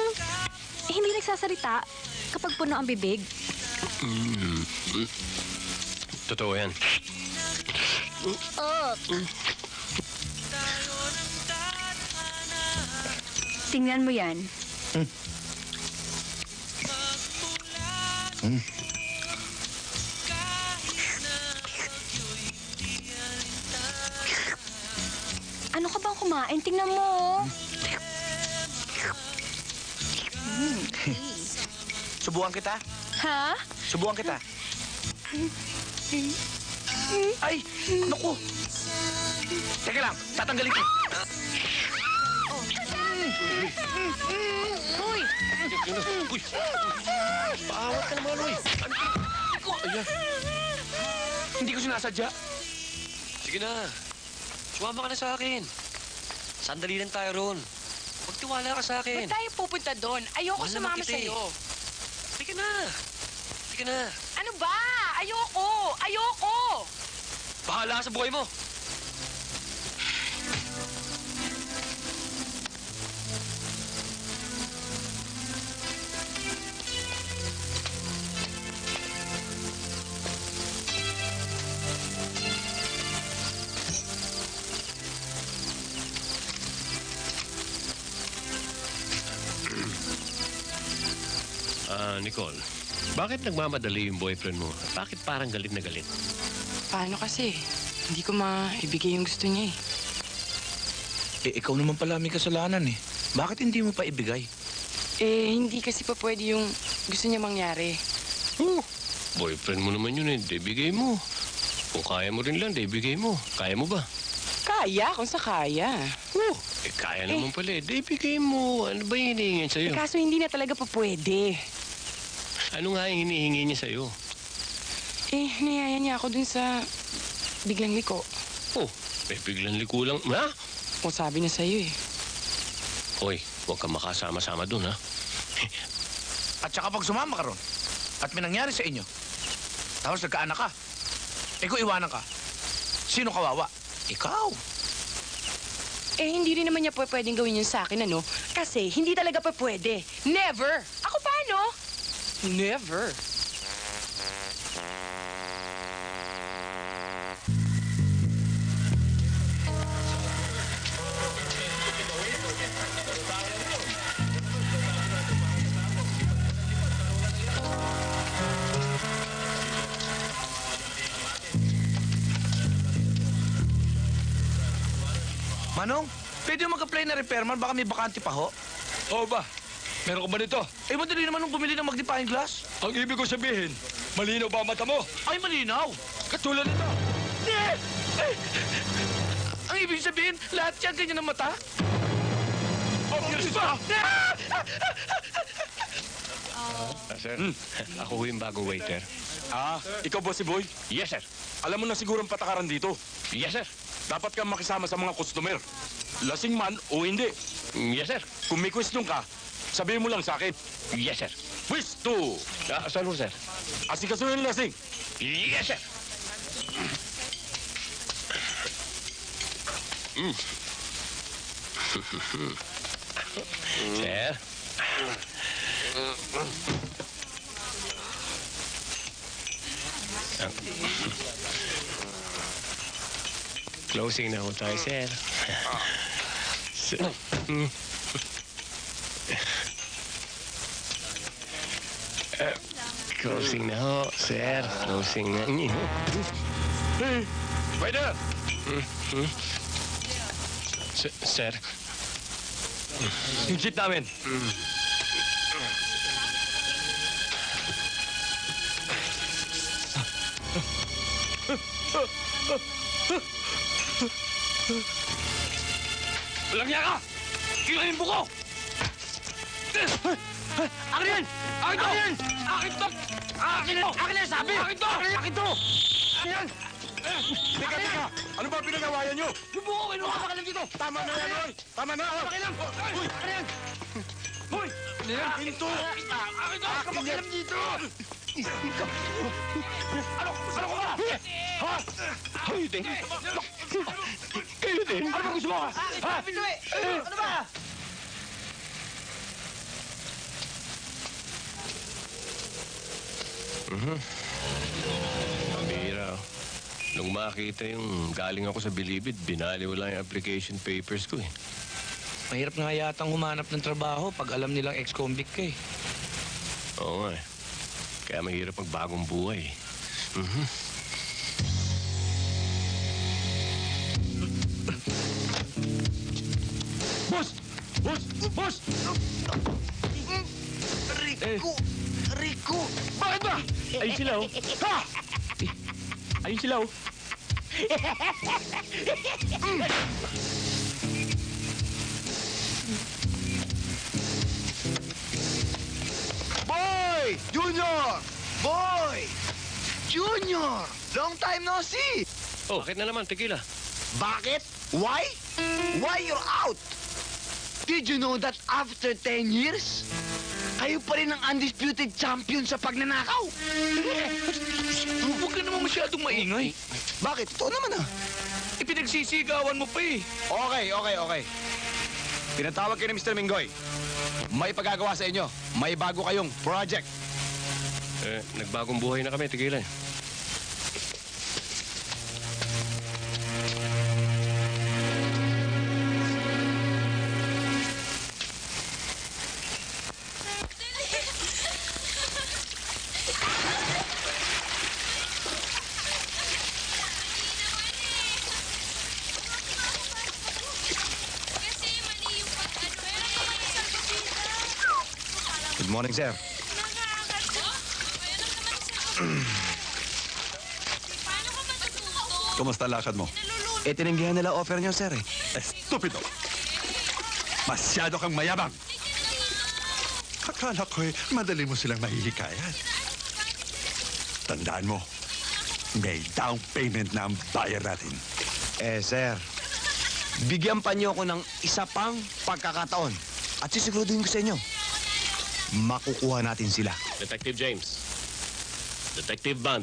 hindi nagsasalita kapag puno ang bibig. Totoo yan. Tingnan mo yan. Ano ka bang kumain? Tingnan mo. Subukan kita. Ha? Subukan kita. Ay, naku. Teka lang, tatanggalin ko. Uy! Uy! Paawat ka naman, uy! Hindi ko sinasadya. Sige na. Sumama ka na sa akin. Sandali lang tayo ron. Magtiwala ka sa akin. Ba't tayo pupunta doon? Ayoko Mahal naman sumama kita eh. sa'yo. Sige na. Sige na. Ano ba? Ayoko! Ayoko! Bahala ka sa buhay mo. Nicole, bakit nagmamadali yung boyfriend mo? Bakit parang galit na galit? Paano kasi? Hindi ko maibigay yung gusto niya eh. Ikaw naman pala may kasalanan eh. Bakit hindi mo pa ibigay? Hindi kasi pa pwede yung gusto niya mangyari. Boyfriend mo naman yun eh. Di bigay mo. Kung kaya mo rin lang, di bigay mo. Kaya mo ba? Kaya, kung sa kaya. Kaya naman pala eh. Di bigay mo. Ano ba yung hinihingin sa'yo? Kaso hindi na talaga pa pwede. Ano nga yung hinihingi niya sa'yo? Niyaya niya ako dun sa biglang liko. Biglang liko lang. Ha? Kung sabi niya sa'yo eh. Hoy, huwag kang makasama-sama dun, ha? At saka pag sumama ka ron, at may nangyari sa inyo, tapos nagkaanak ka, kung iwanan ka, sino kawawa? Ikaw? Eh, hindi rin naman niya pwedeng gawin yun sa akin, ano? Kasi hindi talaga pwede. Never! Ako paano? Never. Manong, pwede mo mag-apply na repairman, baka may bakante pa ho. Oo ba? Meron ka ba nito? Eh, madali naman nung bumili ng magnifying glass. Ang ibig ko sabihin, malinaw ba ang mata mo? Ay, malinaw. Katulad nito. Ang ibig sabihin, lahat yan ganyan ang mata? Obvious ba? Sir, ako ho yung bagong waiter. Ikaw ba si Boy? Yes, sir. Alam mo na siguro ang patakaran dito. Yes, sir. Dapat kang makisama sa mga customer. Lasing man o hindi. Yes, sir. Kung may question ka, sabihin mo lang sa akin. Yes, sir. Pwisto! Saan ho, sir? Asikasuhin yung lasing. Yes, sir. Sir? Closing na ho tayo, sir. Closing na ho, sir. Closing na. Hey! Waiter! Sir? Yung jeep namin. Walang niya ka! Kinahin mo ko! Akin yan! Akin to! Akin to! Akin to! Akin yan, sabi! Akin to! Akin to! Ayan! Teka! Ano ba pinagawayan nyo? Yung buko, kinuha ka lang dito! Tama na yan, Hoy! Tama na! Akin lang! Uy! Akin yan! Hoy! Akin to! Akin to! Kapakilam dito! Ano ka ba? Ha? Kayo din. Kayo din. Ano ba gusto mo? Ha? Ano ba? Pambira. Nung makita yung galing ako sa Bilibid, binaliw lang yung application papers ko eh. Mahirap nga yatang humanap ng trabaho pag alam nilang ex-convict ka eh. Oo nga eh. Kaya mahirap magbagong buhay. Boss! Boss! Boss! Rico! Rico! Bakit ba? Ayun sila oh. Ha? Ayun sila oh. Boy! Junior! Boy! Junior! Long time no see! Oh, bakit na naman? Tequila. Bakit? Why? Why you're out? Did you know that after 10 years, kayo pa rin ang undisputed champion sa pagnanakaw? Huwag ka naman masyadong maingay. Bakit? Totoo naman ah. Ipinagsisigawan mo pa eh. Okay. Pinatawag kayo ni Mr. Minggoy. May pagagawa sa inyo. May bago kayong project. Nagbagong buhay na kami, Tequila. Good morning, sir. Kumusta lakad mo? Tinanggihan nila offer niyo, sir. Estupido! Masyado kang mayabang! Akala ko'y madali mo silang mahihikayan. Tandaan mo, may down payment na ang bayar natin. Sir. Bigyan pa niyo ako ng isa pang pagkakataon. At sisiguraduhin ko sa inyo, makukuha natin sila. Detective James. Detective Bond.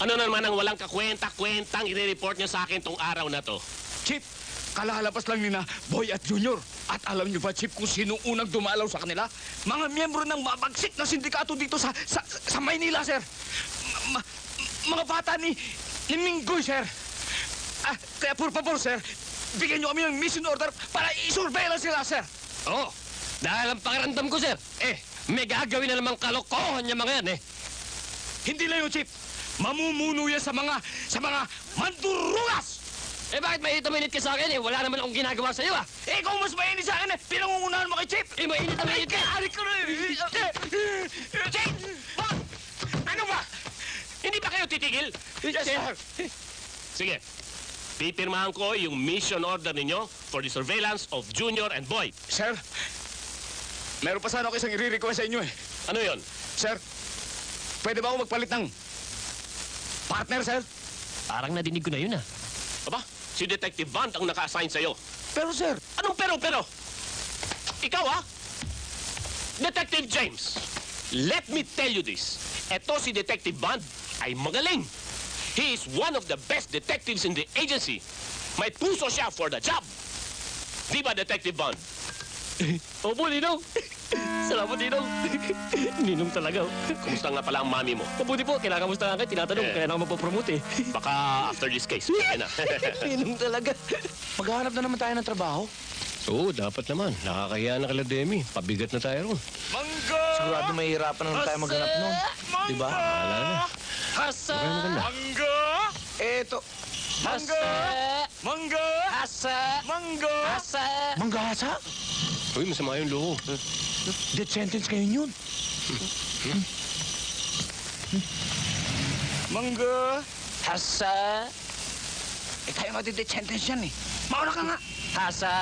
Ano naman ang walang kakwenta-kwentang i-report nyo sa akin tong araw na to? Chip, kalalabas lang ni na Boy at Junior. At alam niyo ba, Chip, kung sino unang dumalaw sa kanila? Mga miyembro ng mabagsik na sindikato dito sa Maynila, sir. Mga bata ni Minggoy, sir. Kaya por favor, sir, bigyan niyo kami ng mission order para isurveilla sila, sir. Oo, dahil ang pakiramdam ko, sir, may gagawin na namang kalokohan yung mga yan, Hindi lang yun, Chip. Mamumuno yan sa mga mandurugas! Bakit mainit ka sa akin, Wala naman akong ginagawa sa'yo, Kung mas mainit sa akin, pinangungunahan mo kay Chip! mainit na mainit ka! Ari ko na! Chip! Ano ba? Hindi ba kayo titigil? Yes, sir. Sige, pipirmahan ko yung mission order ninyo for the surveillance of Junior and Boy. Sir, meron pa sana ako isang i-request sa inyo, Ano yon? Sir, pwede ba ako magpalit ng partner, sir? Parang nadinig ko na yun, Aba, si Detective Bond ang naka-assign sa'yo. Pero, sir... Anong pero? Ikaw, Detective James, let me tell you this. Eto si Detective Bond ay magaling. He is one of the best detectives in the agency. May puso siya for the job. Di ba, Detective Bond? Opo, Ninong. Salamat, Ninong. Ninong talaga. Kumusta nga pala ang mami mo? Mabuti po, kinakamusta nga kayo. Tinatanong, kaya na ako mapapromote, Baka after this case, kaya na. Ninong talaga. Maghahanap na naman tayo ng trabaho. Oo, dapat naman. Nakakahiya na kala Demi. Pabigat na tayo ron. Mangga! Sigurado mahihirapan naman tayo maghanap nun. Diba? Wala na. Hasa! Mukhang maganda. Mangga! Eto. Mangga! Mangga! Hasa! Mangga! Hasa! Manggahasa? Uy, masama yung loob. Death sentence kayo yun. Mangga! Hasa! Tayo nga death sentence yan, Mauna ka nga. Hasa!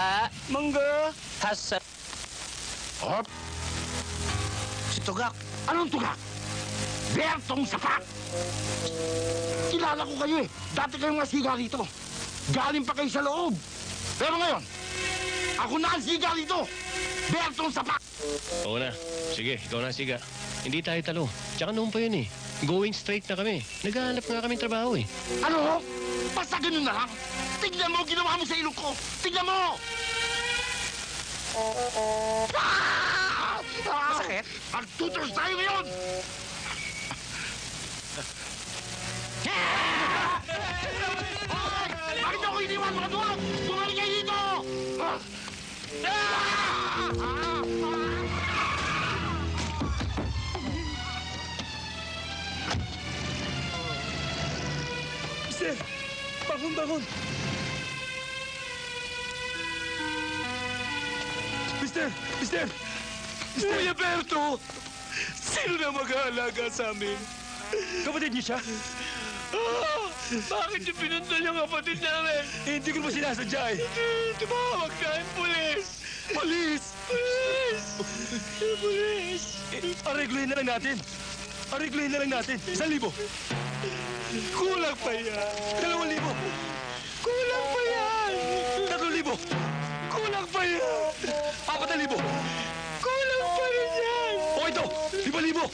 Mangga! Hasa! Hop! Si Tugak. Anong Tugak? Bertong Sapak! Kilala ko kayo, Dati kayong nasiga rito. Galing pa kayo sa loob. Pero ngayon, ako na ang siga rito. Bertong Sapak! Oo na. Sige, ikaw na, siga. Hindi tayo talo. Tsaka noon pa yun, Going straight na kami. Naghahanap nga kaming trabaho, Ano? Basta ganun na lang. Tignan mo, ginawa mo sa ilong ko. Tignan mo! Masakit? Magtutos tayo ngayon! Bakit ako iniwan mga duwag? Bumalik kayo dito! Mister! Bangon! Mister! Kuya Berto! Sino na mag-aalaga sa amin? Kapatid niyo siya? Bakit niyo pinundan yung kapatid namin? Hindi ko naman sinasadya, Tumawag tayong pulis! Pulis! Aregluhin na lang natin. 1,000. Kulang pa yan. 2,000. Kulang pa yan. 3,000. Kulang pa yan. 4,000. Kulang pa rin yan. O ito, 5,000.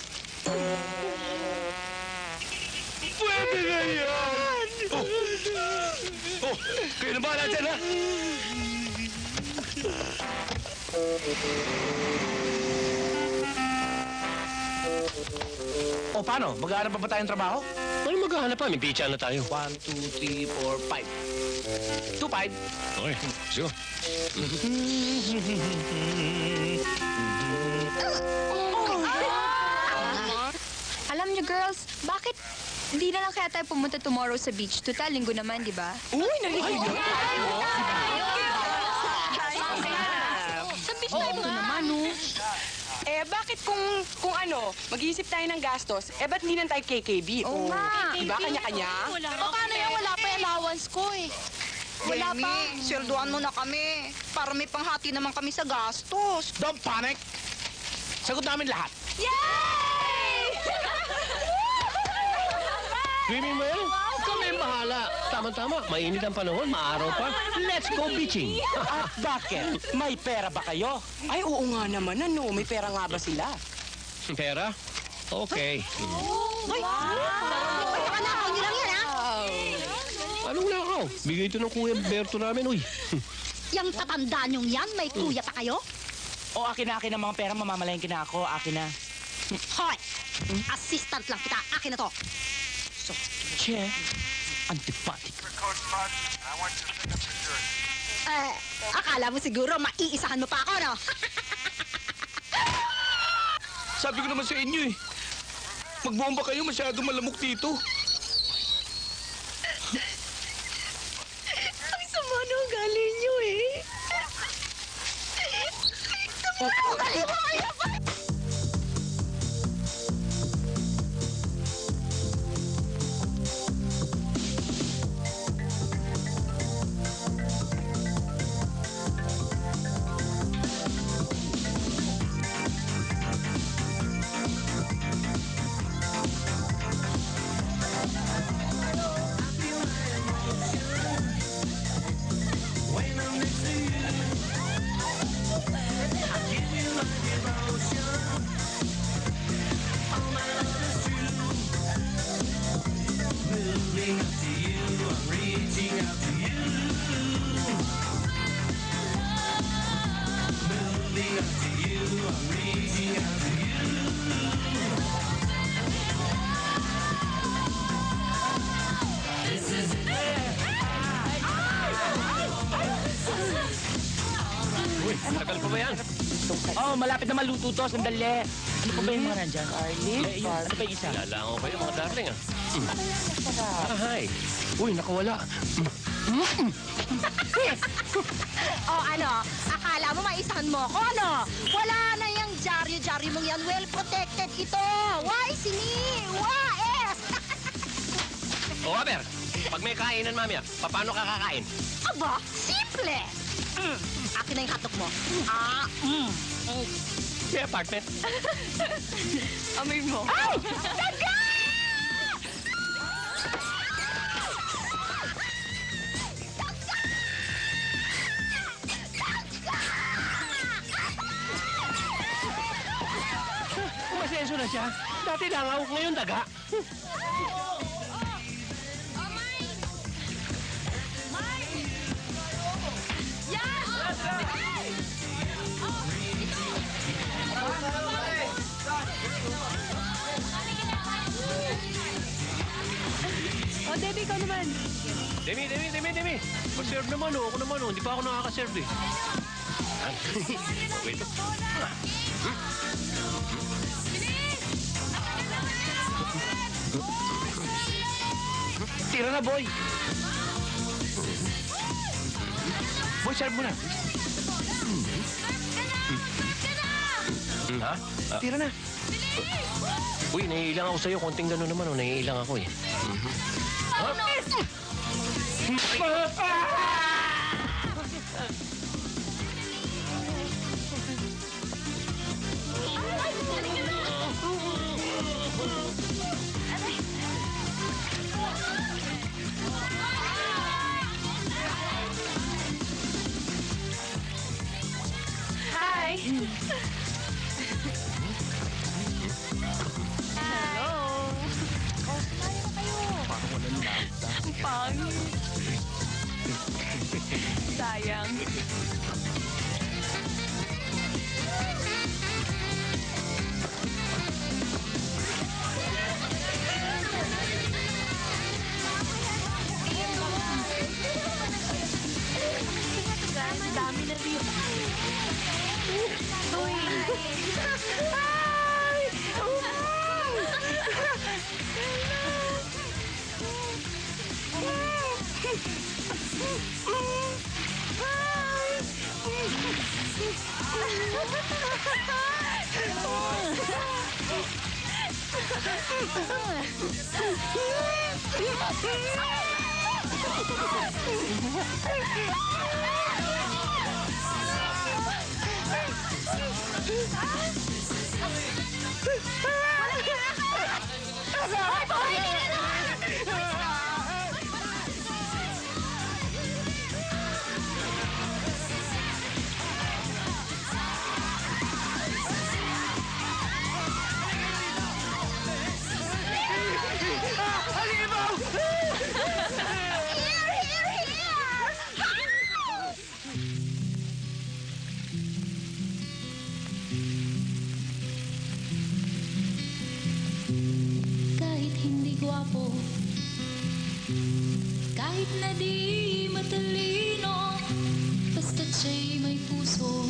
Pwede na yan. Kayo na bahala dyan, O paano? Maghahanap pa ba tayong trabaho? Ay, maghahanap pa. May pizza na tayo. 1, 2, 3, 4, 5. 2, 5. Okay, sige. Alam niyo, girls, bakit hindi na lang kaya tayo pumunta tomorrow sa beach? Total, linggo naman, di ba? Uy, narinig mo? Sa beach tayo Ito naman, no? Bakit kung mag-iisip tayo ng gastos, ba't hindi lang tayo KKB? Oo nga. Diba, kanya-kanya? Paano yan? Wala pa yung allowance ko, Wala Demi, pa. Sweldoan mo na kami. Para may panghati naman kami sa gastos. Don't panic! Sagot namin lahat. Swimming mo yan? Kami ang bahala. Tama-tama. Mainit ang panahon. Maaraw pa. Let's go beaching. At bakit? May pera ba kayo? Ay, oo nga naman, May pera nga ba sila? Pera? Okay. Wow! Baka nakaw niyo lang yan, ha? Anong nakaw? Bigay ito ng Kuya Berto namin, uy. Yang tatanda niyong yan, may kuya pa kayo? O, akin na ang mga pera, mamamalayan kina ako, akin na. Hoy! Assistant lang kita. Akin na to. Che, antipati. Akala mo siguro maiisahan mo pa ako, no? Sabi ko naman sa inyo eh. Magbomba kayo, masyado malamok dito. Ang sama na ugali niyo eh. Ugali mo kayo ba? Uy, tagal pa ba yan? Oh, malapit na maluto to, sandali. Ano pa ba yung mga nandyan? Ano pa yung isa? Lalango kayo, mga darling, ah. Hi. Uy, nakawala. O ano, akala mo maisahan mo ako, ano? Wala na yung dyaryo-dyaryo mong yan. Well protected ito. Why, sini? Why, es? O, Aber, pag may kainan mamaya, paano ka kakain? Aba, simple. Akin na yung hotdog mo. Sa apartment. Amoy mo. Ay! Daga! Umasenso na siya. Dati langaw, ngayon daga. O, Debbie, ikaw naman. Demi. Mag-serve naman, oh. Ako naman, oh. Hindi pa ako nakaka-serve, eh. Wait. Tira na, boy. Boy, serve mo na. Ha? Tira na. Uy, naiilang ako sa'yo. Konting gano'n naman, oh. Naiilang ako, eh. Hi. Hello. Ang pangit. Sayang. Guys, dami na rin. Uy. Halika di matalino, basta't siya'y may puso,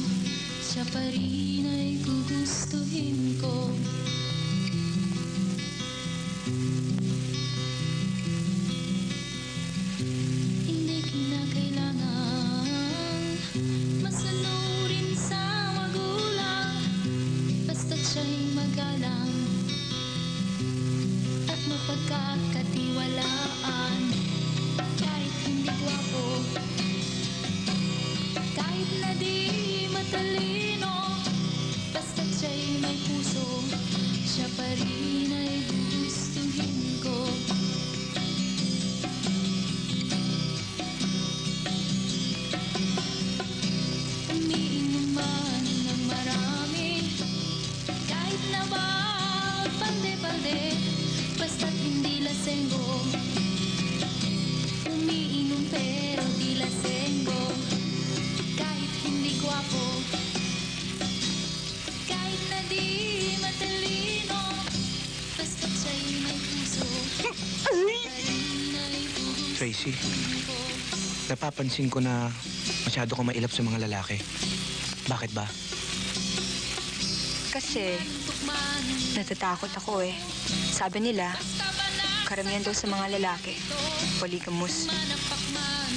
siya pa rin ay gugustuhin ko. Hindi kinakailangan masanurin sa magulang, basta't siya'y magalang at mapagkakatiwalaan. Kahit hindi gwapo, kahit na di matalino, basta't siya'y may puso, siya pa rin ay gugustuhin ko. Umiinom man ng marami, kahit na balde-balde, basta't hindi lasenggo. Umiinom pero di lasenggo, kahit hindi gwapo, kahit na di matalino, basta't siya'y may puso. Tracy, napapansin ko na masyado kang mailap sa mga lalaki. Bakit ba? Kasi, natatakot ako eh. Sabi nila, karamihan daw sa mga lalaki, polygamous.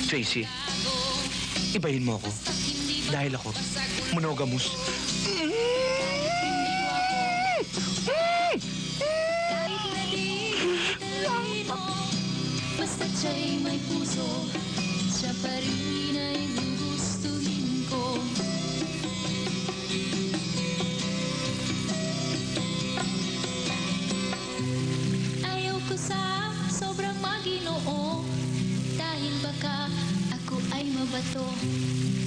Tracy, ibahin mo ako. Dahil ako, monogamous. Kahit na di matalino, basta't siya'y may puso, siya pa rin ay gugustuhin ko. Ayaw ko sa sobrang maginoo, dahil baka ako ay mabato.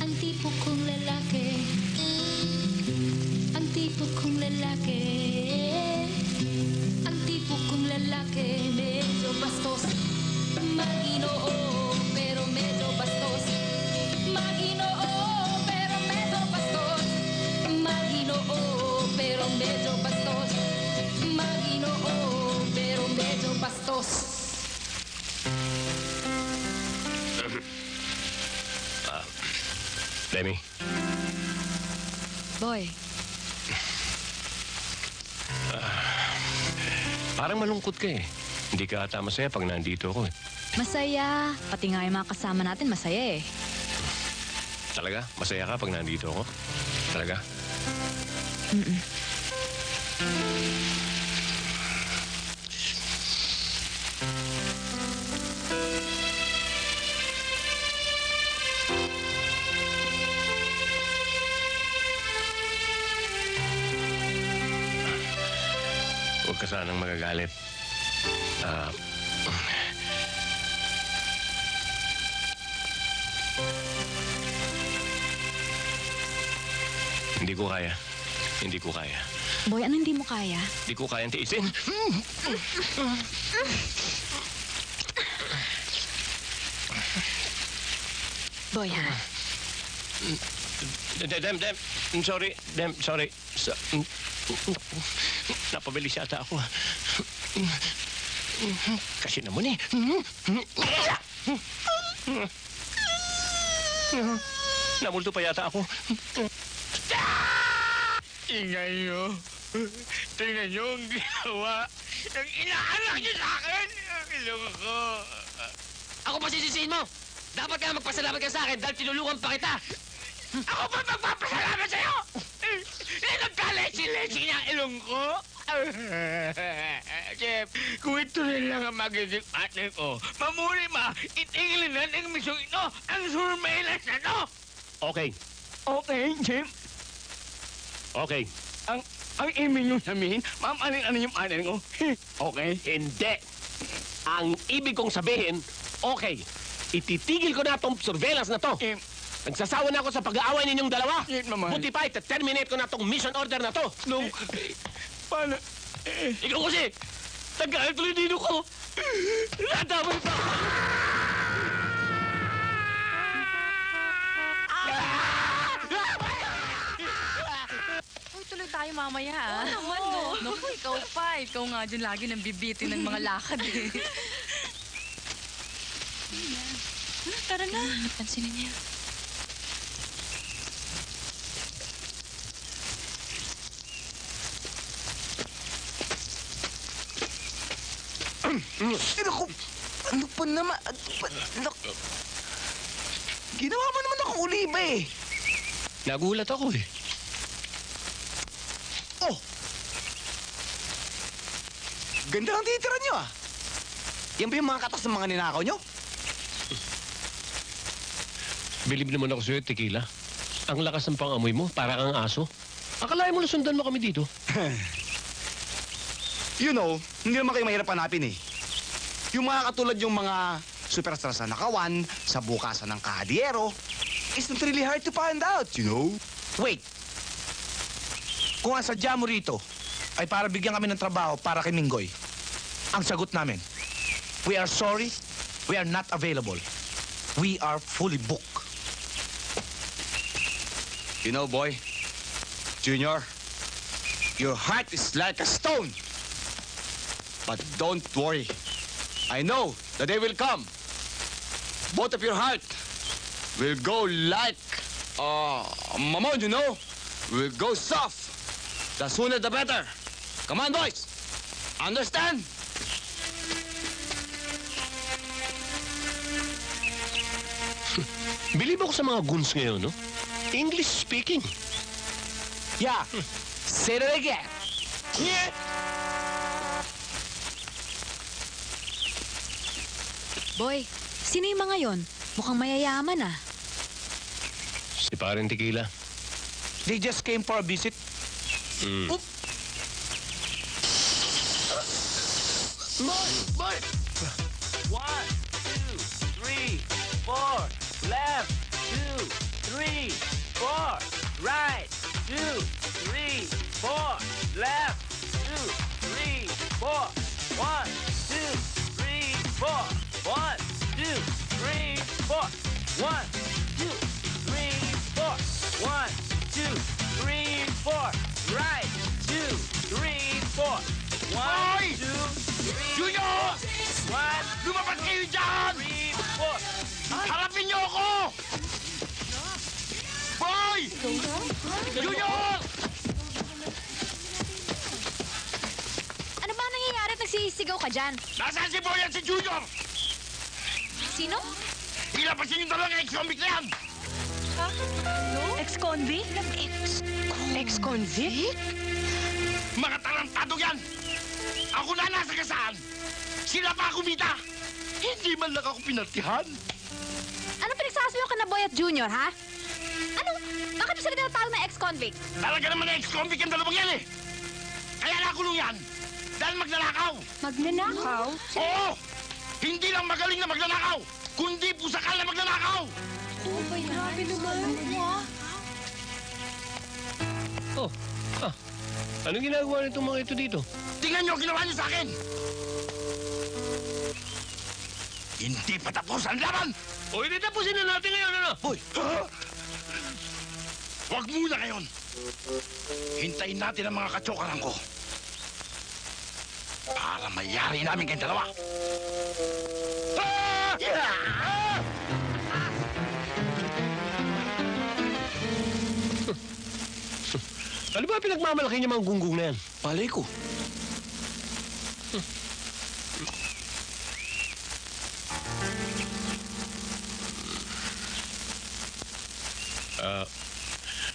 Ang tipo kong lalaki, ang tipo kong lalaki, ang tipo kong lalaki, medyo bastos. Maginoo, pero medyo bastos. Maginoo, pero medyo bastos. Maginoo, pero medyo bastos. Maginoo, pero medyo bastos. Demi, Boy, parang malungkot ka eh. Hindi ka ata masaya pag nandito ako eh. masaya. Pati nga yung mga kasama natin masaya eh. Talaga? Masaya ka pag nandito ako? Talaga? Mm-mm. Huwag ka sanang magagalit. Hindi ko kaya. Hindi ko kaya. Boy, ano hindi mo kaya? Hindi ko kayang tiisin. Boy, ha? Dem. Sorry. Dem, sorry. Napabilis yata ako. Kasi naman eh. Namulto pa yata ako. Ingay nyo. Tingnan nyo ang ginawa ng inaanak nyo sa akin. Ilong ko. Ako pa sisisihin mo! Dapat ka magpasalamat ka sa akin dahil tinulungan pa kita! Ako pa magpapasalamat sa'yo! Nagkalesi-lesi niya ang ilong ko. Chef, kung ito rin lang ang magiging atin ko, mamuli ma, itingilin na ng misong ito ang surveillance na to! Okay. Okay, Chef. Okay. Ang ibig nyo sabihin, ano yung anin ko? Okay? Hindi. Ang ibig kong sabihin, okay. Ititigil ko na itong surveillance na to. Nagsasawa na ako sa pag-aaway ninyong dalawa. Buti pa, ita-terminate ko na itong mission order na to. Paano? Ikaw kasi, nagkakalit tuloy dito ko. Nadamay pa ako. Uy, tuloy tayo mamaya, ah. Oo naman, no? Naku, ikaw pa. Ikaw nga dyan lagi nang bibitin ng mga lakad, eh. Tara na. Napansin niya. Naku, ano pa naman? Ginawa mo naman akong uliba eh. Nagulat ako eh. Oh! Ganda ng titira niyo ah. Yan ba yung mga katas ng mga ninakaw niyo? Bilib naman ako sa'yo, Tequila. Ang lakas ng pangamoy mo, para kang aso. Akalain mo na sundan mo kami dito. You know, hindi naman kayo mahirap hanapin eh. Yung mga katulad yung mga superstar sa nakawan, sa bukasan ng kahadiero, it's not really hard to find out, you know? Wait. Kung ang sadya mo rito ay para bigyan kami ng trabaho para kay Minggoy, ang sagot namin, we are sorry, we are not available. We are fully booked. You know, boy, Junior, your heart is like a stone. But don't worry. I know the day will come. Both of your heart will go like mamon, you know? Will go soft. The sooner the better. Come on, boys. Understand? Bilib ako sa mga goons ngayon, no? English speaking. Yeah. Say that again. Yeah. Boy, sino yung mga yon? Mukhang mayayaman ah. Si Paring Tequila. They just came for a visit. Mm. Boy! 1, 2, 3, 4. Left. 2, 3, 4. Right. 2, 3, 4. Left. 2, 3, 4. 1, 2, 3, 4. 1, 2, 3, 4. 1, 2, 3, 4. 1, 2, 3, 4. Right. 2, 3, 4. 1, 2, 3, Junior! 1, lumabas kayo dyan! 3, 4. Harapin niyo ako! Boy! Junior! Ano ba nangyayari at nagsisigaw ka dyan? Nasaan si Boy at si Junior? Sino? Ilapasin yung dalawang ex-convict na yan! Ha? Ex-convict? Ex-convict? Mga tarantado yan! Ako na nasa kasaan! Sila pa kumita! Hindi man lang ako pinartihan! Ano pinagsasabi ka na Boy at Junior, ha? Ano? Bakit mo sila tinatawag na ex-convict? Talaga naman na ex-convict ang dalawang yan eh! Kaya nakulong yan! Dahil magnanakaw! Magnanakaw? Oo! Hindi lang magaling na magnanakaw! Kundi pusakal na magnanakaw! Oh, grabe naman. Oh, anong ginagawa nitong mga ito dito? Tingnan niyo ang ginawa niyo sa akin! Hindi pa tapos ang laban! O, hindi tapusin na natin ngayon, ano? Hoy! Huwag muna ngayon! Hintayin natin ang mga katsokaran ko. Para mayari namin kayong dalawa. Ah! Yeah! Ano ba pinagmamalaki niya mga gunggong na yan? Malay ko.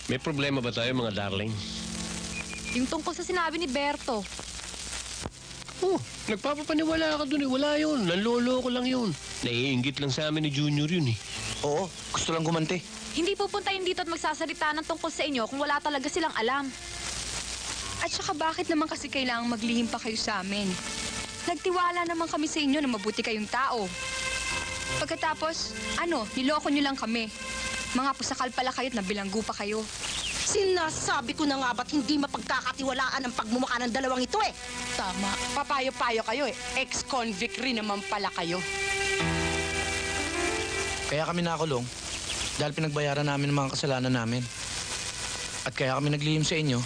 May problema ba tayo, mga darling? Yung tungkol sa sinabi ni Berto. Oh, nagpapapaniwala ka dun eh. Wala yun. Nanlolo ko lang yun. Naiinggit lang sa amin ni Junior yun eh. Oo, gusto lang gumanti. Hindi pupuntahin dito at magsasalita ng tungkol sa inyo kung wala talaga silang alam. At saka bakit naman kasi kailangang maglihim pa kayo sa amin? Nagtiwala naman kami sa inyo na mabuti kayong tao. Pagkatapos, niloko nyo lang kami. Mga pusakal pala kayo at nabilanggo pa kayo. Sinasabi ko na nga ba't hindi mapagkakatiwalaan ang pagmumukha ng dalawang ito eh? Tama. Papayo-payo kayo eh. Ex-convict rin naman pala kayo. Kaya kami nakulong dahil pinagbayaran namin ang mga kasalanan namin. At kaya kami naglihim sa inyo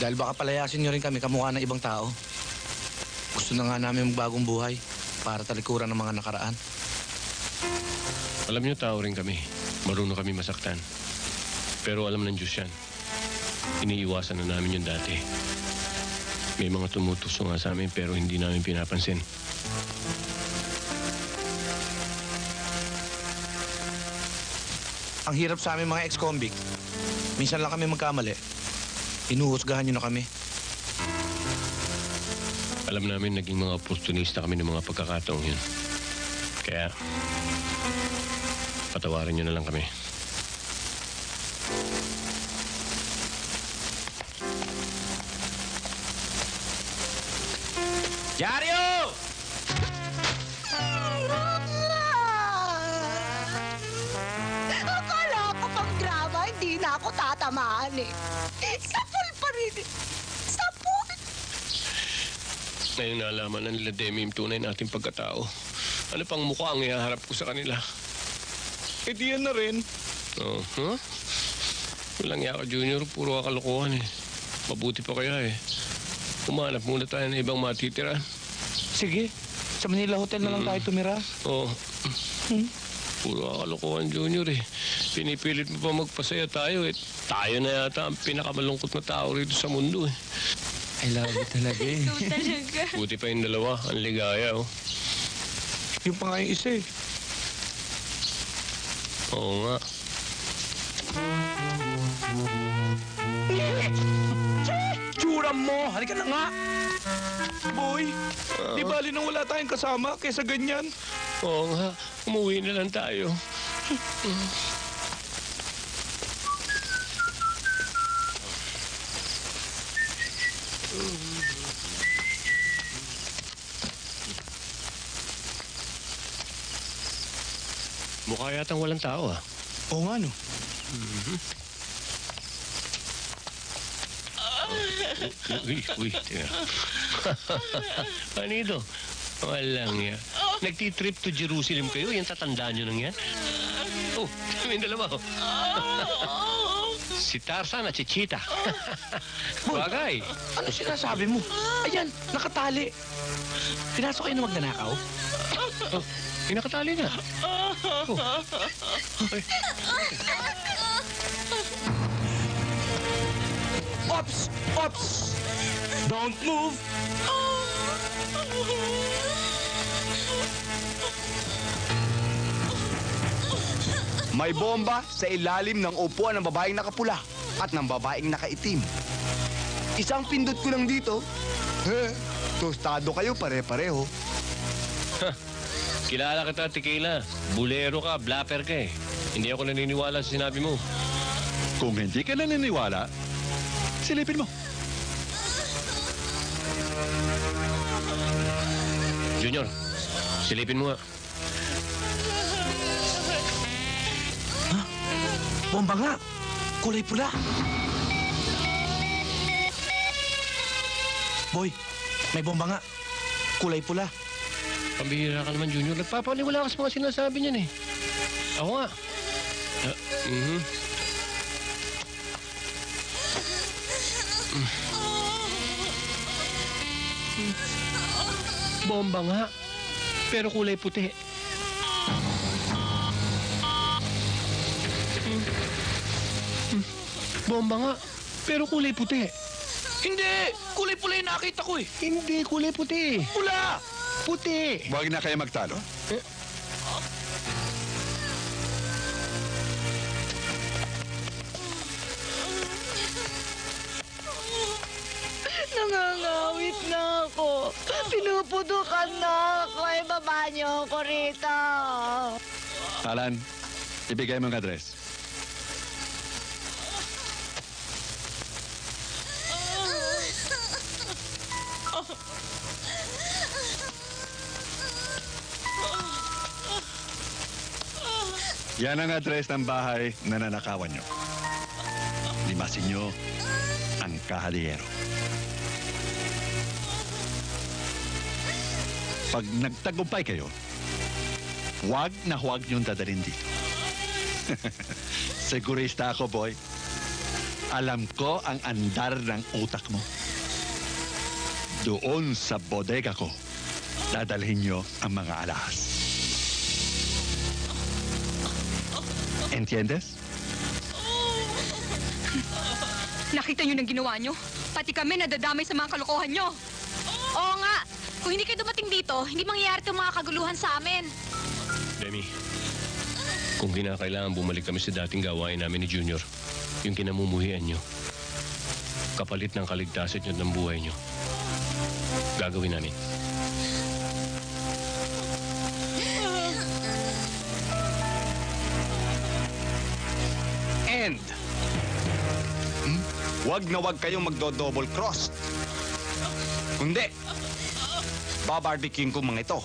dahil baka palayasin nyo rin kami kamukha ng ibang tao. Gusto na nga namin magbagong buhay para talikuran ng mga nakaraan. Alam niyo, tao rin kami. Marunong kami masaktan. Pero alam ng Diyos yan. Iniiwasan na namin yung dati. May mga tumutukso nga sa amin pero hindi namin pinapansin. Ang hirap sa amin mga ex-convict. Minsan lang kami magkamali. Inuhusgahan niyo na kami. Alam namin naging mga oportunista kami ng mga pagkakataong yun. Kaya, patawarin niyo na lang kami. Yario! Akala ko pang drama, hindi na ako tatamaan eh. Sapul pa rin. Sapul! Ngayon nalaman na nila Demi yung tunay nating pagkatao. Ano pang mukha ang ihaharap ko sa kanila? Eh di yan na rin. Oh, huh? Walang yaka, Junior. Puro kalokohan eh. Mabuti pa kaya eh. Umanap muna tayo ng ibang matitira. Sige, sa Manila Hotel na lang tayo tumira. Oo. Puro kalokohan, Junior eh. Pinipilit mo pa magpasaya tayo eh. Tayo na yata ang pinakamalungkot na tao rito sa mundo eh. I love you talaga eh. Ikaw talaga. Buti pa yung dalawa. Ang ligaya oh. Yung pa nga yung isa eh. Oo nga. Tsura mo! Halika na nga! Boy, di bali nang wala tayong kasama kaysa ganyan. Oo nga. Umuwi na lang tayo. Mukha yatang walang tao ah. Oo nga no. Uy, tira. Ano ito? Walang yan. Nagtitrip to Jerusalem kayo? Yan tatandaan nyo nang yan? Oh, may dalawa oh. Si Tarzan at si Cheetah. Bagay. Ano sinasabi mo? Ayan, nakatali. Pinasok kayo na magnanakaw? Oh, nakatali na. Oh. Ay. Ops! Ops! Don't move! May bomba sa ilalim ng upuan ng babaeng nakapula at ng babaeng nakaitim. Isang pindot ko lang dito. Tostado kayo pare-pareho. Kilala kita, Tequila. Bulero ka, blapper ka eh. Hindi ako naniniwala sa sinabi mo. Kung hindi ka naniniwala, silipin mo. Junior, silipin mo nga. Bomba nga! Kulay pula! Boy, may bomba nga. Kulay pula. Pambihira ka naman, Junior. Nagpapaliwala ka sa mga sinasabi niyan eh. Ako nga. Bomba nga. Pero kulay puti. Bomba nga. Pero kulay puti. Hindi! Kulay pula yung nakita ko eh. Hindi, kulay puti. Pula! Puti. Huwag na kayo magtalo. Nangangawit na ako. Pinuputukan na ako. Ay, baba niyo ako rito. Alan, ibigay mo ang address. Yan ang address ng bahay na nanakawan nyo. Limasin nyo ang kahadiyero. Pag nagtagumpay kayo, huwag na huwag niyong dadalhin dito. Segurista ako, boy. Alam ko ang andar ng utak mo. Doon sa bodega ko, dadalhin niyo ang mga alahas. ¿Entiendes? Nakita niyo ng ginawa niyo? Pati kami nadadamay sa mga kalokohan niyo. Oo nga. Kung hindi kayo dumating dito, hindi mangyayari itong mga kaguluhan sa amin. Demi, kung kinakailangan bumalik kami sa dating gawain namin ni Junior, yung kinamumuhian nyo, kapalit ng kaligtasan nyo ng buhay nyo, gagawin namin. And, wag na wag kayong magdo-double cross. Kundi, babarbecuing ko mga ito.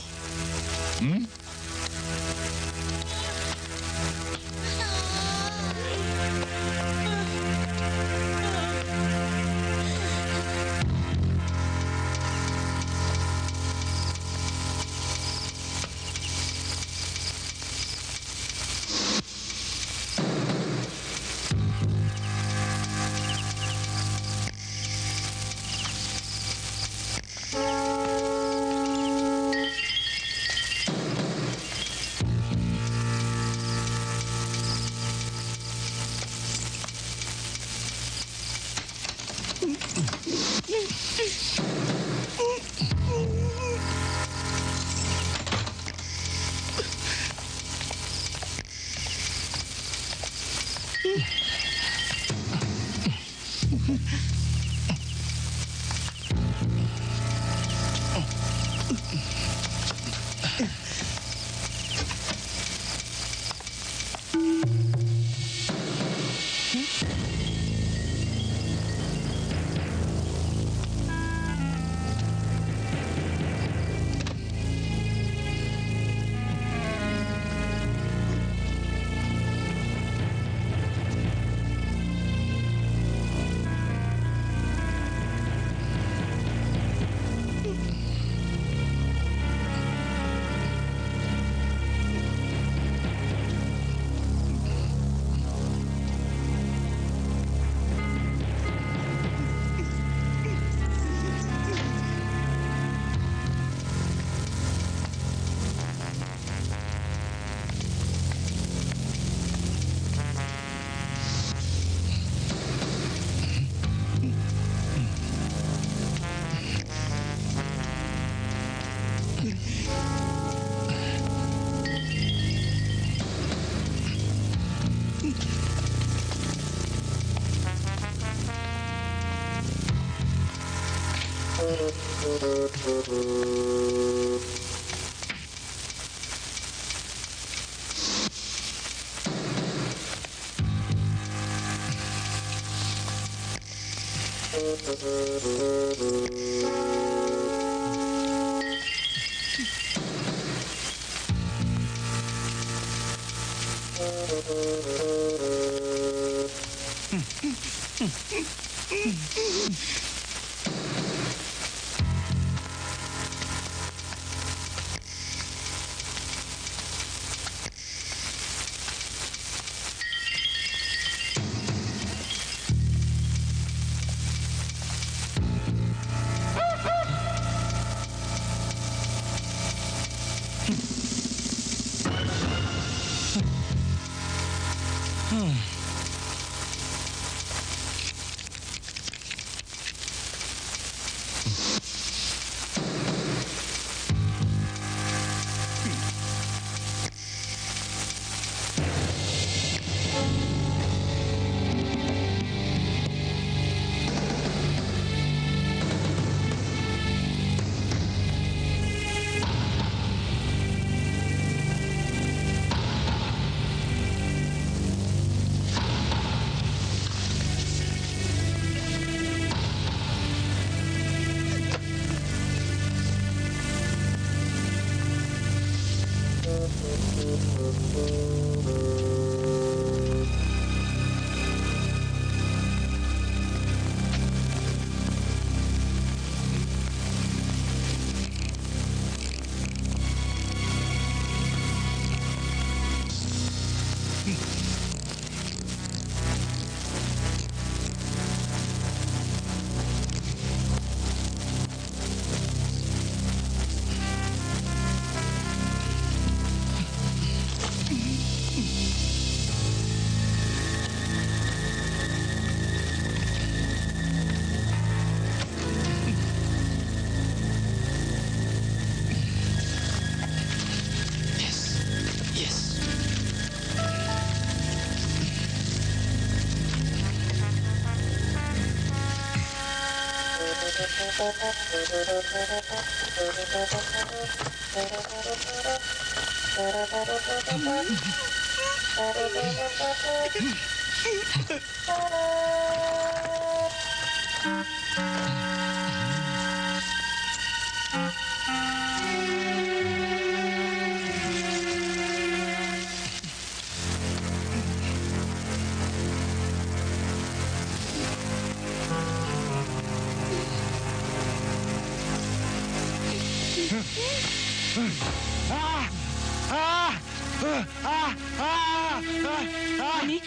Honey,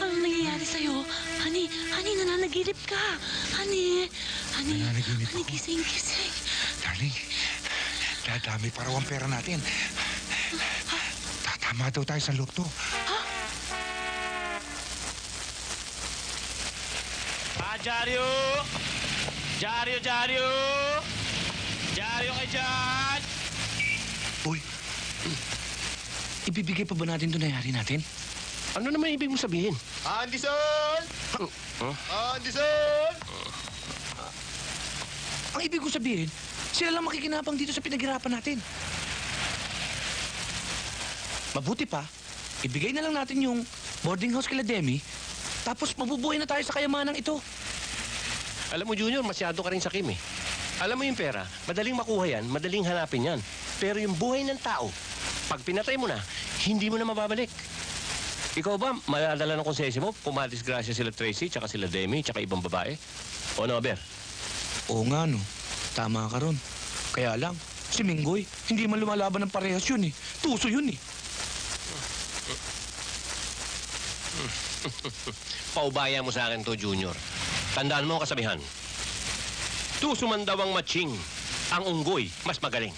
anong nangyayari sa'yo? Honey, nananaginip ka. Honey, Nananaginip ako. gising. Darling, dadami pa raw ang pera natin. Tatama daw tayo sa loto. Jaryo! Jaryo kayo dyan! Boy, ibibigay pa ba natin ito nangyari natin? Ano naman ibig mo sabihin? Anderson! Anderson! Ang ibig ko sabihin, sila lang makikinabang dito sa pinaghirapan natin. Mabuti pa, ibigay na lang natin yung boarding house kila Demi, tapos mabubuhay na tayo sa kayamanang ito. Alam mo, Junior, masyado ka rin sakim eh. Alam mo yung pera, madaling makuha yan, madaling hanapin yan. Pero yung buhay ng tao, pag pinatay mo na, hindi mo na mababalik. Ikaw ba, maladala ng konsensya mo, pumadisgrasya sila Tracy, tsaka sila Demi, tsaka ibang babae? O ano, Aber? Oo nga, no. Tama ka ron. Kaya lang, si Minggoy, hindi man lumalaban ng parehas yun eh. Tuso yun eh. Paubaya mo sa akin to, Junior. Tandaan mo ang kasabihan. Tuso man daw ang matching, ang unggoy mas magaling.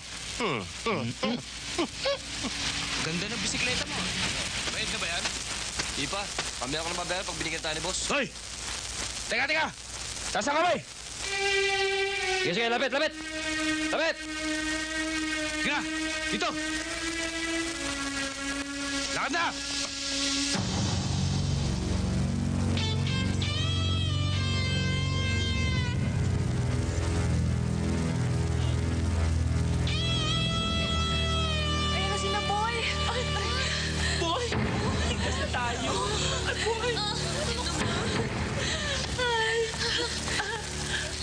Ganda ng bisikleta mo. Bayad na ba yan? Di pa. Kami ako na mabayad pag binigyan tayo ni boss. Hoy! Teka! Saan ka ba? Sige, lapit! Lapit! Nga! Dito! Lakad na! Ayun na sila, boy. Boy, ligtas na tayo. Boy.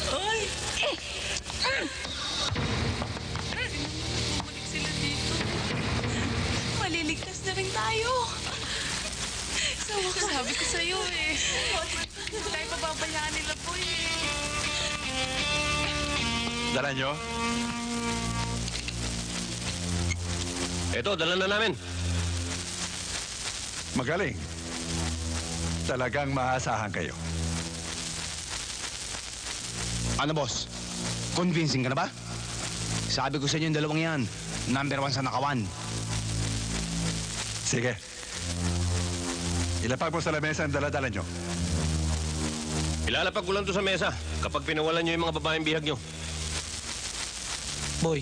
Ay. Bumalik sila dito. Maliligtas na rin tayo. Sabi ko sa'yo eh. Hindi tayo pababayaan nila, boy eh. Dala nyo? Ito, dala na namin. Magaling. Talagang maasahan kayo. Ano, boss? Convincing ka na ba? Sabi ko sa inyo yung dalawang yan. Number 1 sa nakawan. Sige. Ilapag mo sa lamesa ang dala-dala nyo. Ilalapag ko lang to sa mesa kapag pinawalan nyo yung mga babaeng bihag nyo. Boy,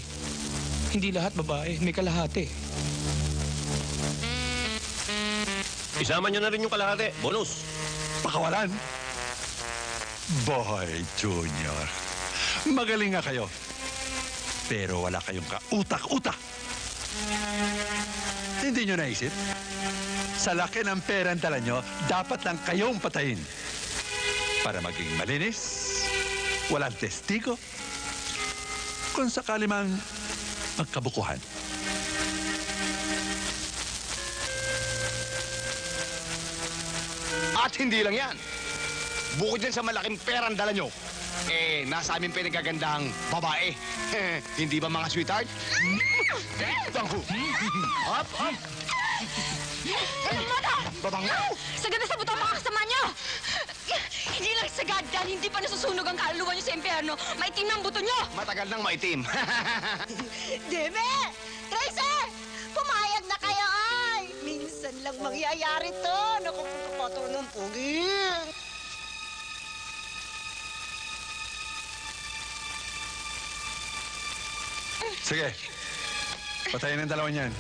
hindi lahat babae. May kalahati. Isama nyo na rin yung kalahati. Bonus. Pakawalan. Boy, Junior. Magaling nga kayo. Pero wala kayong kautak-utak. Hindi nyo naisip? Sa laki ng pera ang dala nyo, dapat lang kayong patayin. Para maging malinis, walang testigo, kung sakali mang magkabukuhan. At hindi lang yan. Bukod yan sa malaking pera ang dala nyo, nasa amin pinagagandahang babae. Hindi ba mga sweetheart? Bango. Up! Babango! Sagad na sa buto ang mga kasama niyo! Hindi lang sagad dahil hindi pa nasusunog ang kaluluwa niyo sa impyerno. Maitim na ang buto niyo! Matagal nang maitim. Deme! Tracy! Pumayag na kayo ay! Minsan lang mangyayari to. Naku, kapato ng pugi. Sige. Patayin ang dalawa niyan.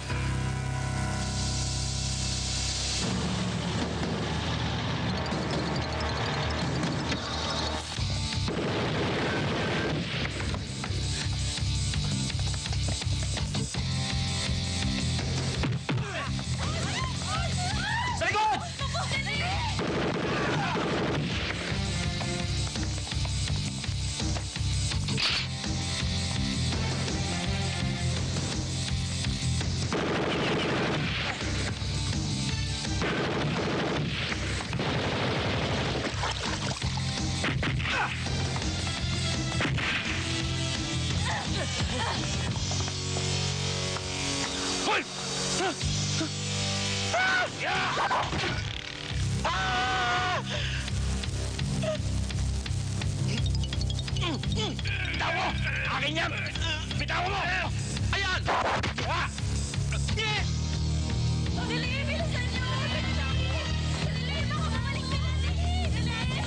Bitawan mo! Ayan! Dali, bilisan niyo! Dali, baka bumalik na kasi! Dali!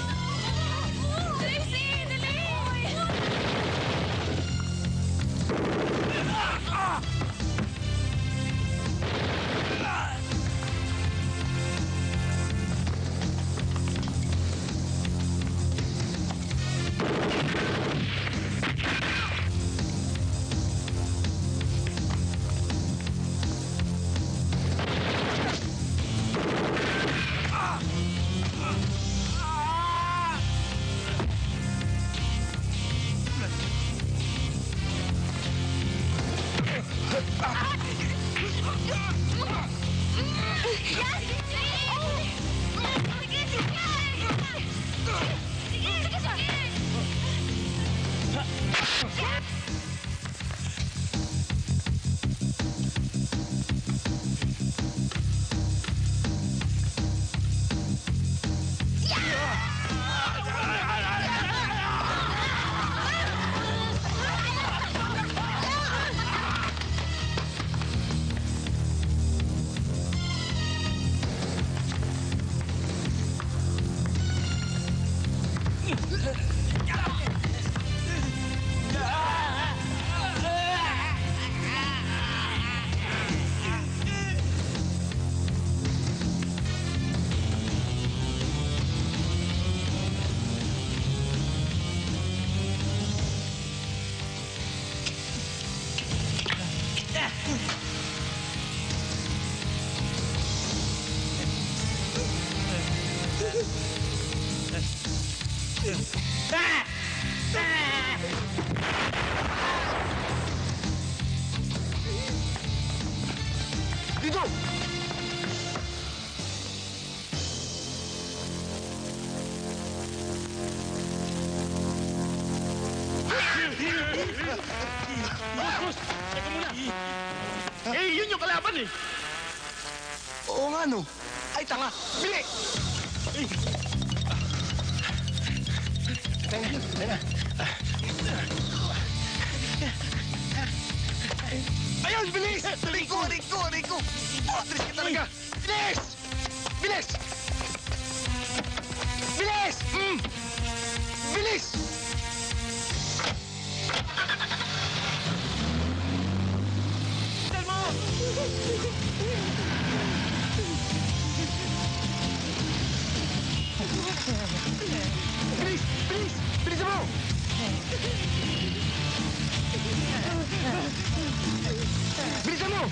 Tracy, dali! Dito! Marcos! Teka muna! Eh, yun yung kalaban eh! Oo nga, no. Ay, tanga. Bili! Ayun, bilis! Rico! Atris ka talaga! Bilis! Bilis! Bilis! Bilis! Bilis! Bilis! Bilisan mo! Bilisan mo!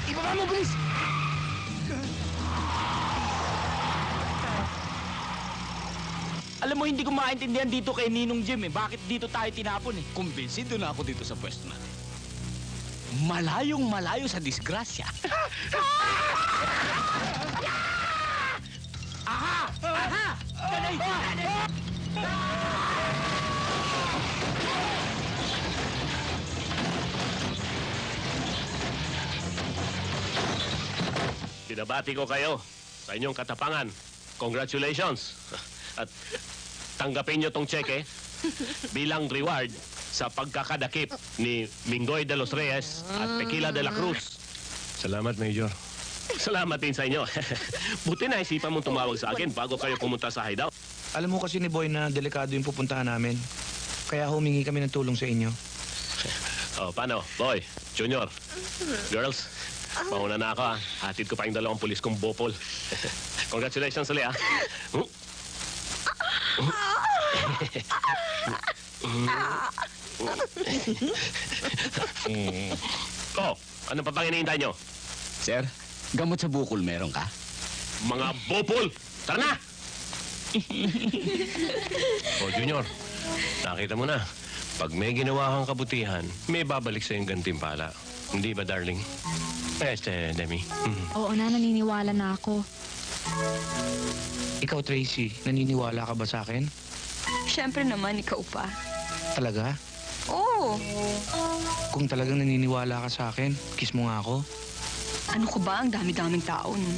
Ibaba mo, bilis! Alam mo, hindi ko maintindihan dito kay Ninong Jim eh. Bakit dito tayo tinapon eh? Kumbinsido na ako dito sa pwesto natin. Malayong malayo sa disgrasya. Aha! Aha! Tanay! Binabati ko kayo sa inyong katapangan. Congratulations. At tanggapin nyo tong cheque bilang reward sa pagkakadakip ni Mingoy de los Reyes at Tequila de la Cruz. Salamat, Major. Salamat din sa inyo. Buti na isipan mong tumawag sa akin bago kayo pumunta sa hideout. Alam mo kasi ni Boy na delikado yung pupuntahan namin. Kaya humingi kami ng tulong sa inyo. Oh, paano? Boy, Junior, girls, mauna na ako ha. Hatid ko pa yung 2 pulis kong bopol. Congratulations ulit ha. Oh, ano pa bang hinihintay nyo? Sir, gamot sa bukol meron ka? Mga bopol! Tara na! Oh, Junior, nakita mo na. Pag may ginawa kang kabutihan, may babalik sa yung gantimpala. Hindi ba, darling? Demi. Oo na, naniniwala na ako. Ikaw, Tracy, naniniwala ka ba sa akin? Siyempre naman, ikaw pa. Talaga? Oo. Kung talagang naniniwala ka sa akin, kiss mo nga ako. Ano ko ba? Ang dami-daming tao, no?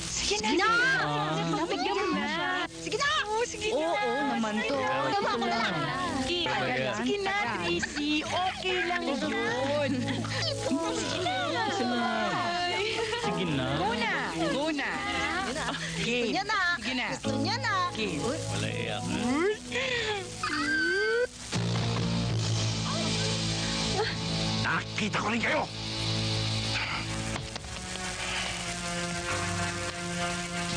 Sige na! Nabigyan mo na. Sige na! Oo, sige na! Oo naman to. Gawa ko na lang. Sige na, Tracy. Okay lang yun. Sige na. Sige na. Muna. Gusto niya na. Sige na. Gusto niya na. Wala iyak. Nakita ko rin kayo!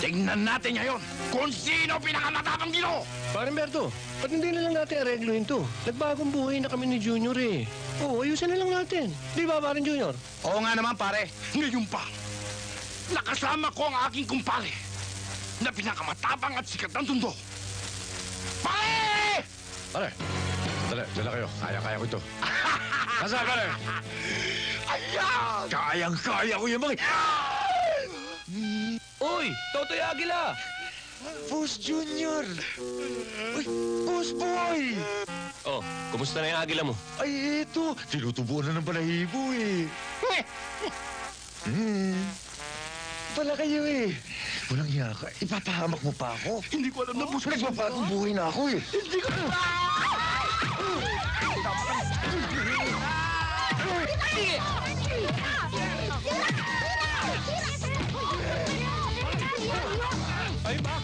Tingnan natin ngayon kung sino pinakamatapang dito! Parang Berto, ba't hindi na lang natin aregluhin to? Nagbagong buhay na kami ni Junior eh. Oo, ayusin na lang natin. Di ba, parang Junior? Oo nga naman, pare. Ngayon pa, nakasama ko ang aking kumpare na pinakamatapang at sikat ng tundo. Pare! Pare, dala kayo. Kaya ko ito. Nasaan ka na? Ayan! Kayang-kaya ko yung mga... Uy! Totoy Agila! Boss Junior! Uy, Boss Boy! Oh, kumusta na yung agila mo? Ay, eto. Tinutubuan na ng balahibo eh. Pala kayo eh. Walang hiya ka. Ipapahamak mo pa ako. Hindi ko alam na boss. Nagbabagong buhay na ako eh. Hindi ko alam. Ay, ba?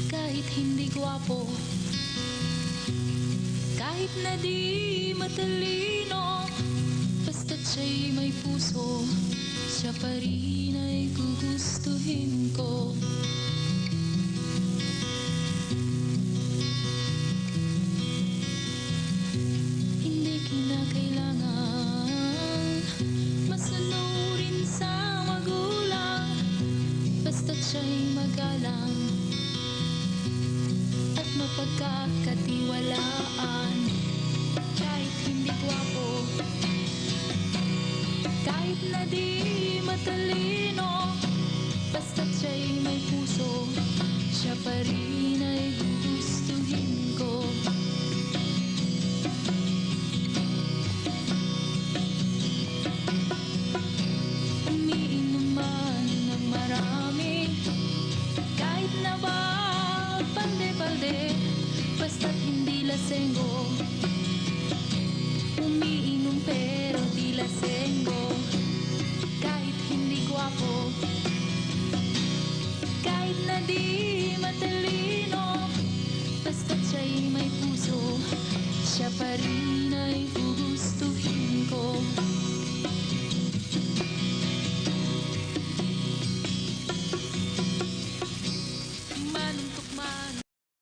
Kahit hindi gwapo, kahit na di matalino, basta't siya'y may puso, siya pa rin ay gugustuhin ko. Hindi kinakailangan masunurin sa magulang, basta't siya'y magalang at mapagkakatiwalaan. Kahit hindi gwapo, kahit na di matalino, basta't siya'y may puso, siya pa rin ay gugustuhin ko. Umiinom man ng marami, kahit na ba balde-balde, basta't hindi lasengo,